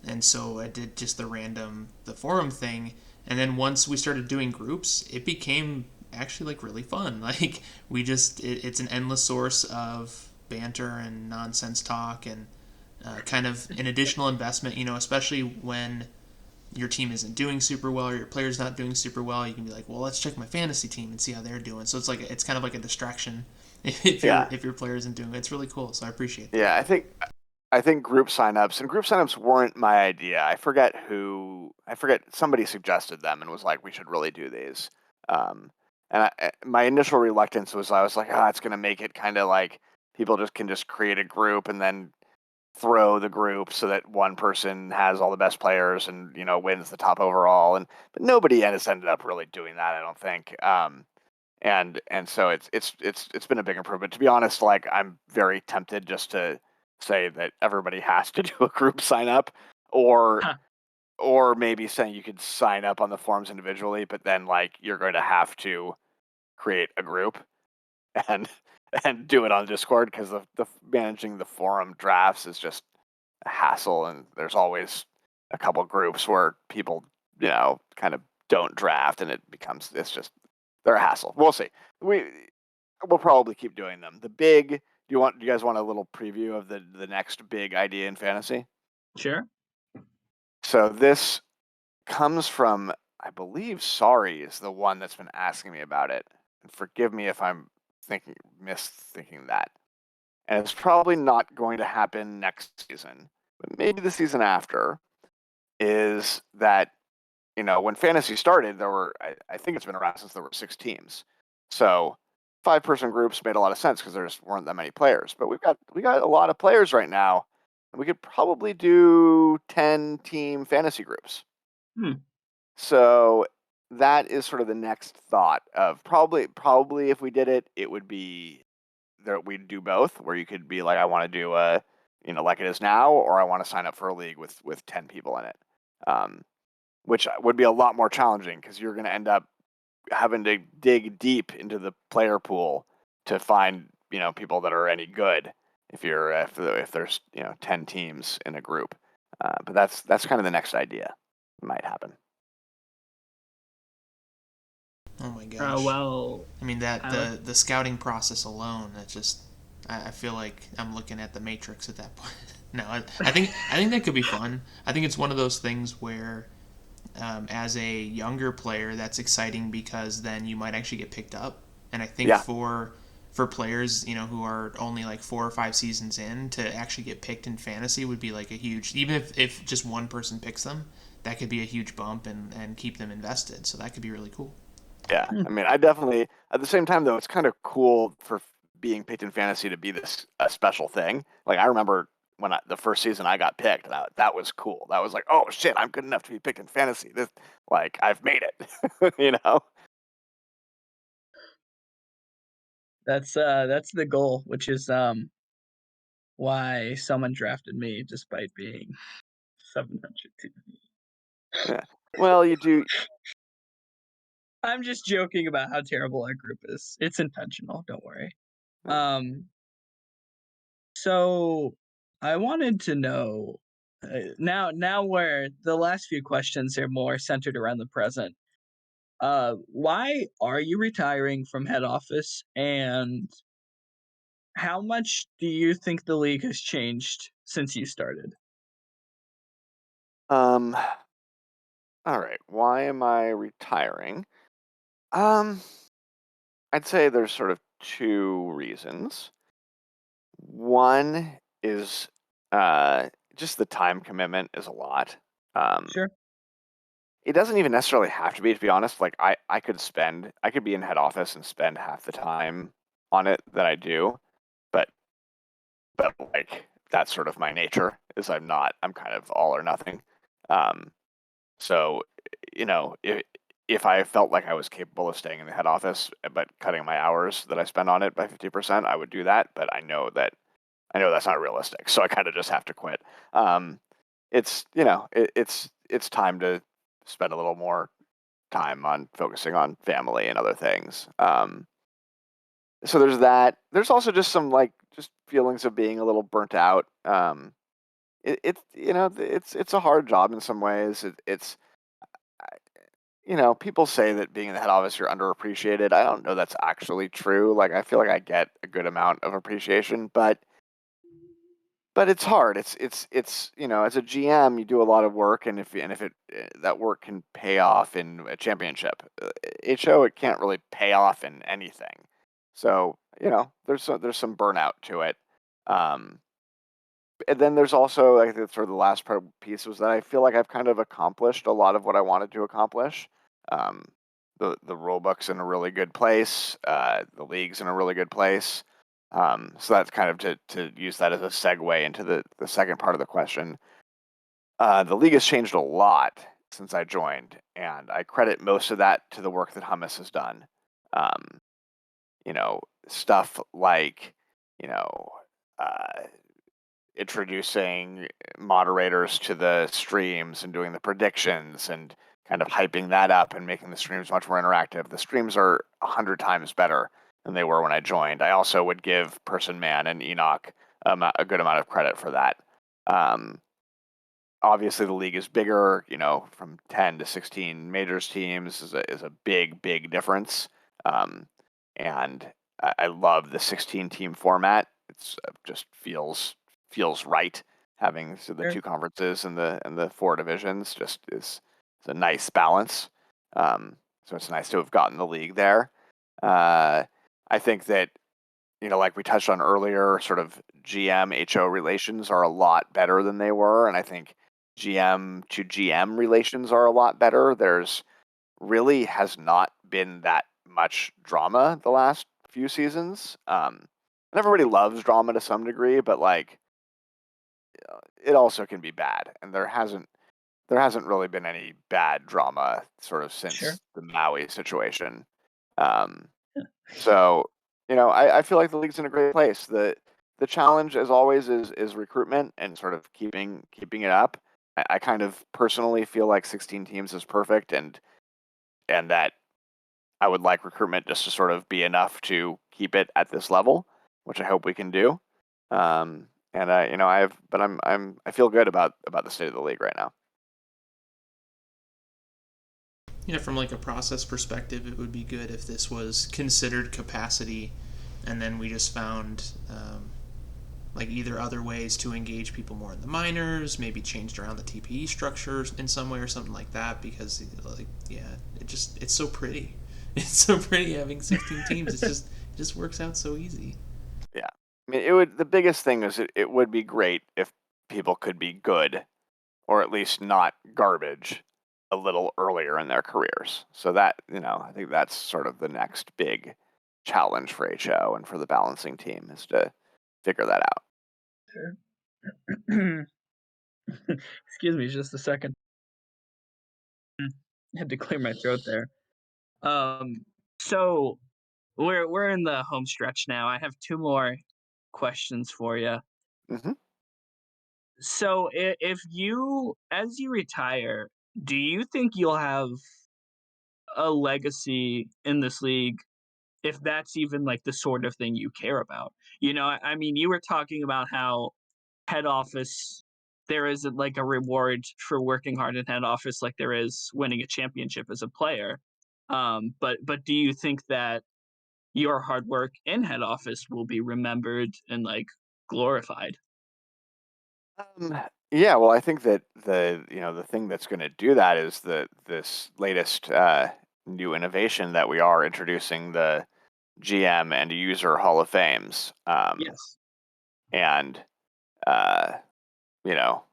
And so I did just the forum thing. And then once we started doing groups, it became actually like really fun. Like it's an endless source of banter and nonsense talk and kind of an additional investment, especially when your team isn't doing super well or your player's not doing super well, you can be like, well, let's check my fantasy team and see how they're doing. So it's kind of like a distraction Yeah, if your player isn't doing it. It's really cool. So I appreciate that. yeah. I think group signups and group signups weren't my idea. I forget somebody suggested them and was like, we should really do these. Um, my initial reluctance was I was like, it's gonna make it kind of like people just create a group and then throw the group so that one person has all the best players and wins the top overall. But nobody has ended up really doing that, I don't think. And so it's been a big improvement. To be honest, like I'm very tempted just to say that everybody has to do a group sign up, or Huh. or maybe saying you could sign up on the forums individually, but then like you're going to have to create a group and and do it on Discord because the managing the forum drafts is just a hassle, and there's always a couple groups where people kind of don't draft, and it's just they're a hassle. We'll see. We'll probably keep doing them. Do you guys want a little preview of the next big idea in fantasy? Sure. So this comes from, I believe, Sorry is the one that's been asking me about it. And forgive me if I'm misthinking that. And it's probably not going to happen next season, but maybe the season after. Is that when fantasy started, I think it's been around since there were 6 teams. So 5-person groups made a lot of sense because there just weren't that many players. But we got a lot of players right now, and we could probably do 10-team fantasy groups. Hmm. So that is sort of the next thought of probably if we did it, it would be that we'd do both, where you could be like, I want to do a like it is now, or I want to sign up for a league with 10 people in it. Um, which would be a lot more challenging because you're going to end up having to dig deep into the player pool to find people that are any good if there's 10 teams in a group. But that's kind of the next idea. Might happen. Oh my gosh. Well, I mean that I like. the scouting process alone, that just I feel like I'm looking at the Matrix at that point. No, I think that could be fun. I think it's one of those things where as a younger player, that's exciting because then you might actually get picked up. And I think Yeah, for players, who are only like 4 or 5 seasons in, to actually get picked in fantasy would be like a huge, even if just one person picks them, that could be a huge bump and keep them invested. So that could be really cool. yeah. Hmm. I mean, I definitely. At the same time, though, it's kind of cool for being picked in fantasy to be this a special thing. Like I remember when the first season I got picked, that was cool. That was like, oh shit, I'm good enough to be picked in fantasy. This like I've made it. That's the goal, which is why someone drafted me despite being 700 TV. Yeah. Well, you do. I'm just joking about how terrible our group is. It's intentional, don't worry. uh, Um, so I wanted to know now where the last few questions are more centered around the present. Why are you retiring from head office, and how much do you think the league has changed since you started? Um. All right. Why am I retiring? Um. I'd say there's sort of two reasons. One is just the time commitment is a lot. Um, Sure, it doesn't even necessarily have to be honest. Like I could be in head office and spend half the time on it that I do, but like that's sort of my nature is I'm kind of all or nothing. Um, so if I felt like I was capable of staying in the head office but cutting my hours that I spend on it by 50%, I would do that. But I know that's not realistic, so I kind of just have to quit. Um, it's time to spend a little more time on focusing on family and other things. So there's that. There's also just some like just feelings of being a little burnt out. It's a hard job in some ways. People say that being in the head office you're underappreciated. I don't know that's actually true. Like I feel like I get a good amount of appreciation, but it's hard. As a GM, you do a lot of work, and if it that work can pay off in a championship, HO it can't really pay off in anything. So there's some burnout to it. Um, and then there's also I think sort of the last piece was that I feel like I've kind of accomplished a lot of what I wanted to accomplish. Um, the rule book's in a really good place. The league's in a really good place. So that's kind of to use that as a segue into the second part of the question. The league has changed a lot since I joined, and I credit most of that to the work that Hummus has done. Um, Stuff like, you know, uh, introducing moderators to the streams and doing the predictions and kind of hyping that up and making the streams much more interactive. The streams are 100 times better than they were when I joined. I also would give Person Man and Enoch a good amount of credit for that. Um, Obviously, the league is bigger. From 10 to 16 majors teams is a big difference. Um, and I love the 16 team format. It's just feels right having the sure. two conferences and the four divisions just is a nice balance. So it's nice to have gotten the league there. I think that like we touched on earlier, sort of GM HO relations are a lot better than they were, and I think GM to GM relations are a lot better. There's really has not been that much drama the last few seasons. And everybody loves drama to some degree, but like it also can be bad, and there hasn't really been any bad drama sort of Sure. since the Maui situation. Um, so I feel like the league's in a great place. The challenge, as always, is recruitment and sort of keeping it up. I kind of personally feel like 16 teams is perfect, and that I would like recruitment just to sort of be enough to keep it at this level, which I hope we can do. And I feel good about the state of the league right now. From like a process perspective, it would be good if this was considered capacity, and then we just found like either other ways to engage people more in the minors, maybe changed around the TPE structures in some way or something like that. Because like it's so pretty. It's so pretty having 16 teams. It just works out so easy. Yeah, I mean, it would. The biggest thing is it would be great if people could be good, or at least not garbage, a little earlier in their careers. So that I think that's sort of the next big challenge for HO and for the balancing team is to figure that out. Sure. Excuse me just a second. Had to clear my throat there. So we're in the home stretch now. I have two more questions for you. Hmm. So if you as you retire, do you think you'll have a legacy in this league if that's even like the sort of thing you care about? I mean, you were talking about how head office there isn't like a reward for working hard in head office like there is winning a championship as a player. But do you think that your hard work in head office will be remembered and like glorified? Yeah, well, I think that the thing that's going to do that is this latest new innovation that we are introducing, the GM and user Hall of Fames. Yes. And uh, you know,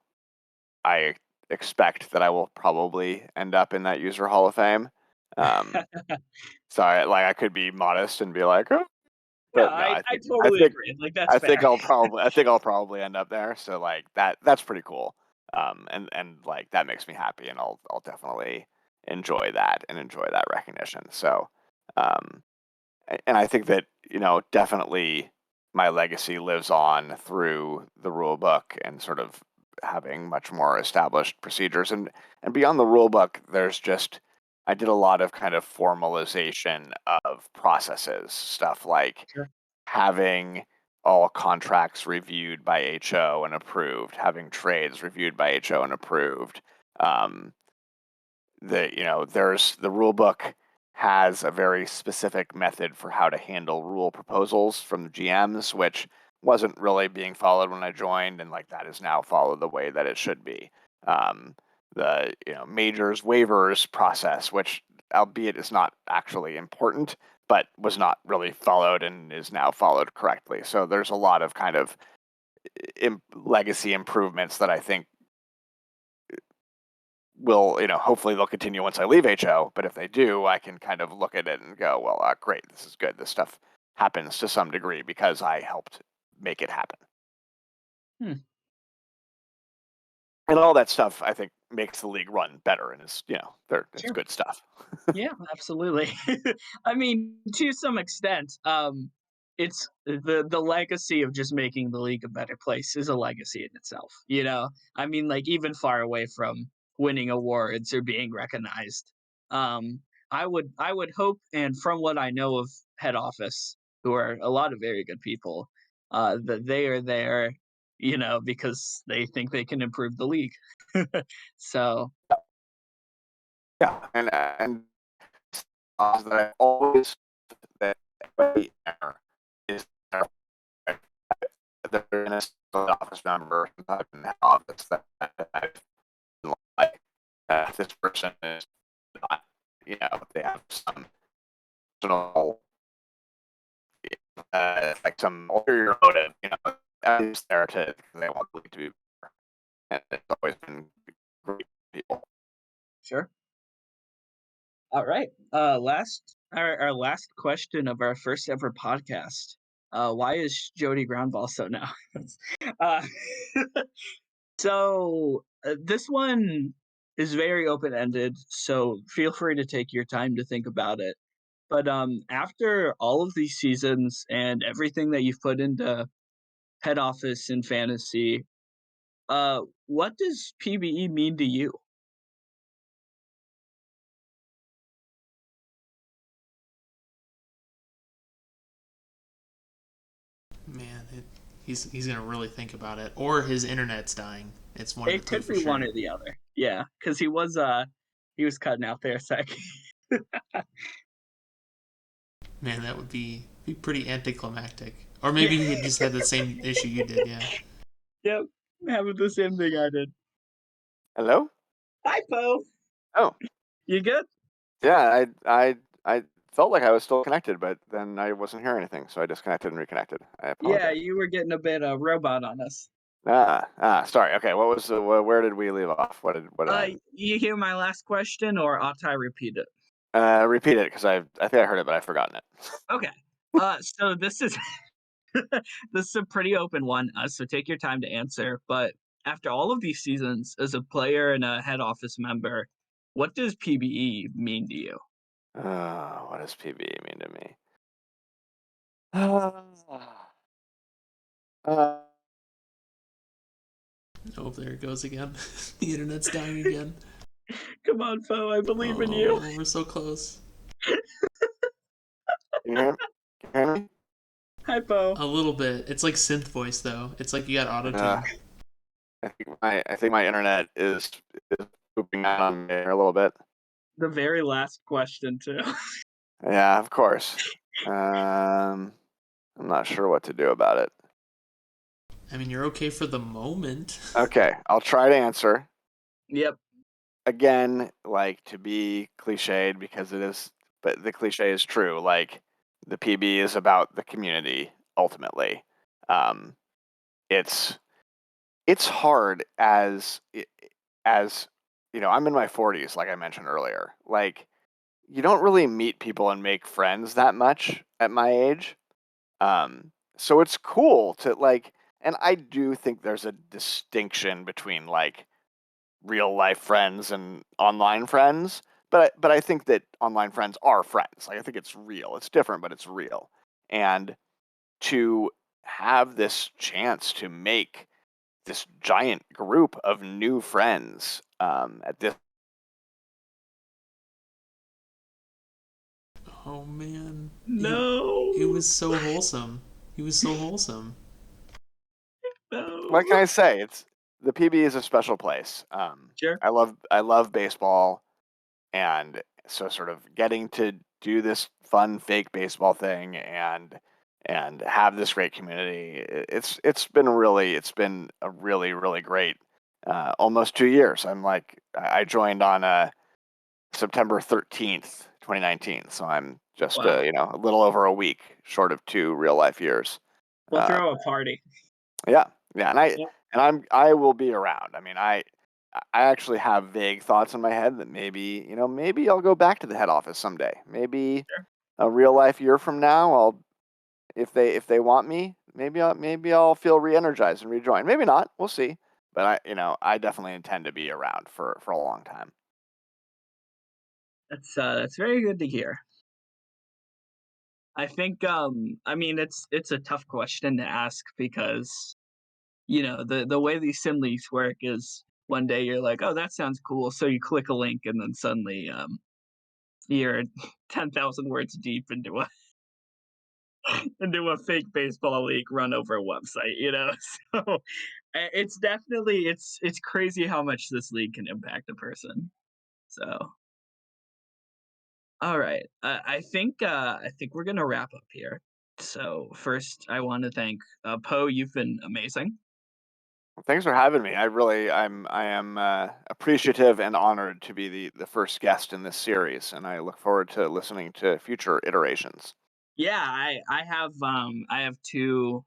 I expect that I will probably end up in that user Hall of Fame. Um, so I could be modest and be like, oh, Yeah, but no, I I totally think agree. Like that's I fair. think I'll probably end up there. So like that's pretty cool. And like that makes me happy, and I'll definitely enjoy that recognition. So, um, and I think that definitely my legacy lives on through the rule book and sort of having much more established procedures. And beyond the rule book, there's just I did a lot of kind of formalization of processes, stuff like Sure. having all contracts reviewed by HO and approved, having trades reviewed by HO and approved. Um, there's the rule book has a very specific method for how to handle rule proposals from the GMs, which wasn't really being followed when I joined, and like that is now followed the way that it should be. Um, the majors waivers process, which albeit is not actually important, but was not really followed and is now followed correctly. So there's a lot of kind of legacy improvements that I think will, hopefully they'll continue once I leave HO. But if they do, I can kind of look at it and go, well, great, this is good. This stuff happens to some degree because I helped make it happen. Hmm. And all that stuff, I think, makes the league run better, and it's Sure. good stuff. Yeah, absolutely. I mean, to some extent, it's the legacy of just making the league a better place is a legacy in itself. I mean, like even far away from winning awards or being recognized. Um, I would hope, and from what I know of head office, who are a lot of very good people, that they are there, because they think they can improve the league. So Yeah, and that I always that everybody there is there. They're in a office member in the office that I've like this person is not, they have some personal, like some ulterior motive, at least there to they want the league to be better. And it's always been great people. sure. All right. Our last question of our first ever podcast. Why is Jody Groundball so now? uh, this one is very open ended, so feel free to take your time to think about it. But after all of these seasons and everything that you've put into head office and fantasy, what does PBE mean to you? Man, he's gonna really think about it, or his internet's dying. It's one of the It two could for be one sure. or the other. Yeah, because he was cutting out there a sec. Man, that would be pretty anticlimactic. Or maybe he had just had the same issue you did. Yeah. Yep, having the same thing I did. Hello? Hi, Poe. Oh, You good? yeah. I felt like I was still connected, but then I wasn't hearing anything, so I disconnected and reconnected. I Yeah, apologize. you were getting a bit robot on us. Sorry. Okay, what was where did we leave off? What did I You hear my last question, or ought I repeat it? repeat it because I think I heard it, but I've forgotten it. Okay. So this is this is a pretty open one, so take your time to answer. But after all of these seasons, as a player and a head office member, what does PBE mean to you? What does PBE mean to me? Uh, uh, Oh, there it goes again. The internet's dying again. Come on, Poe, I believe in you. Oh, we're so close. Can you hear me? Can you hear me? Hi, Poe. A little bit. It's like synth voice though. It's like you got auto Uh, tune. I think my internet is pooping out on me here a little bit. The very last question, too. Yeah, of course. I'm not sure what to do about it. I mean, you're okay for the moment. Okay, I'll try to answer. Yep. Again, like, to be cliched because it is, but the cliche is true. Like, the PB is about the community ultimately. Um, it's hard as I'm in my 40s, like I mentioned earlier. Like, you don't really meet people and make friends that much at my age. So it's cool to like, and I do think there's a distinction between like real life friends and online friends. But I think that online friends are friends. Like, I think it's real. It's different, but it's real. And to have this chance to make this giant group of new friends at this. Oh man. No. He was so wholesome. He was so wholesome. No. What can I say? It's the PB is a special place. Sure. I love baseball, and so sort of getting to do this fun fake baseball thing and have this great community. It's been a really really great almost 2 years. I joined on September 13th, 2019. So I'm just Wow. a little over a week short of 2 real life years. We'll Uh, throw a party. yeah, yeah, and I Yep. and I will be around. I mean, I actually have vague thoughts in my head that maybe I'll go back to the head office someday. Maybe Sure. a real life year from now, if they want me, maybe I'll feel re-energized and rejoin. Maybe not. We'll see. But I definitely intend to be around for a long time. That's very good to hear. I think I mean it's a tough question to ask because the way these sim leagues work is one day you're like, oh, that sounds cool, so you click a link and then suddenly you're 10,000 words deep into a into a fake baseball league run over a website. So it's definitely it's crazy how much this league can impact a person. So all right, I think we're gonna wrap up here. So first, I want to thank Poe. You've been amazing. Thanks for having me. I am appreciative and honored to be the first guest in this series, and I look forward to listening to future iterations. Yeah, I have two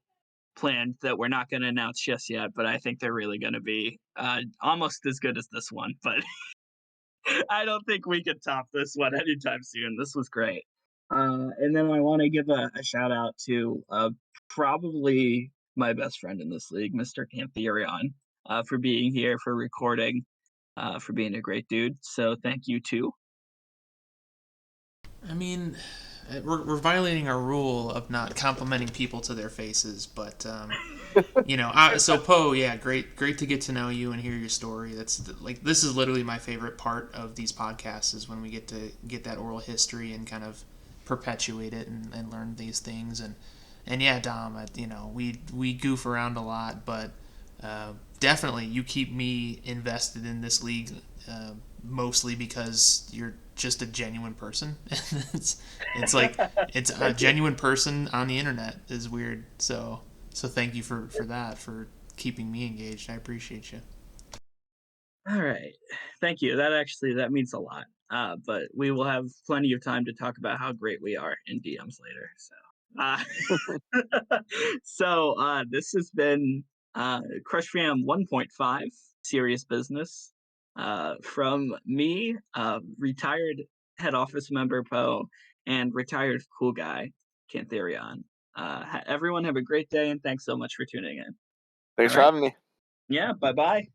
planned that we're not going to announce just yet, but I think they're really going to be almost as good as this one. But I don't think we could top this one anytime soon. This was great. And then I want to give a shout out to probably my best friend in this league, Mr. Canthereon, for being here, for recording, for being a great dude. So thank you too. I mean, we're violating our rule of not complimenting people to their faces, but so Poe, yeah, great to get to know you and hear your story. Like this is literally my favorite part of these podcasts is when we get to get that oral history and kind of perpetuate it and learn these things and yeah, Dom, we goof around a lot, but definitely you keep me invested in this league, mostly because you're just a genuine person. it's like it's a Thank you. genuine person on the internet is weird. So thank you for that, for keeping me engaged. I appreciate you. All right. Thank you. That means a lot. But we will have plenty of time to talk about how great we are in DMs later. So this has been Crush Fam 1.5 Serious Business from me, retired head office member Poe, and retired cool guy Canthereon. Everyone have a great day and thanks so much for tuning in. All Thanks for right. having me. Yeah. Bye bye.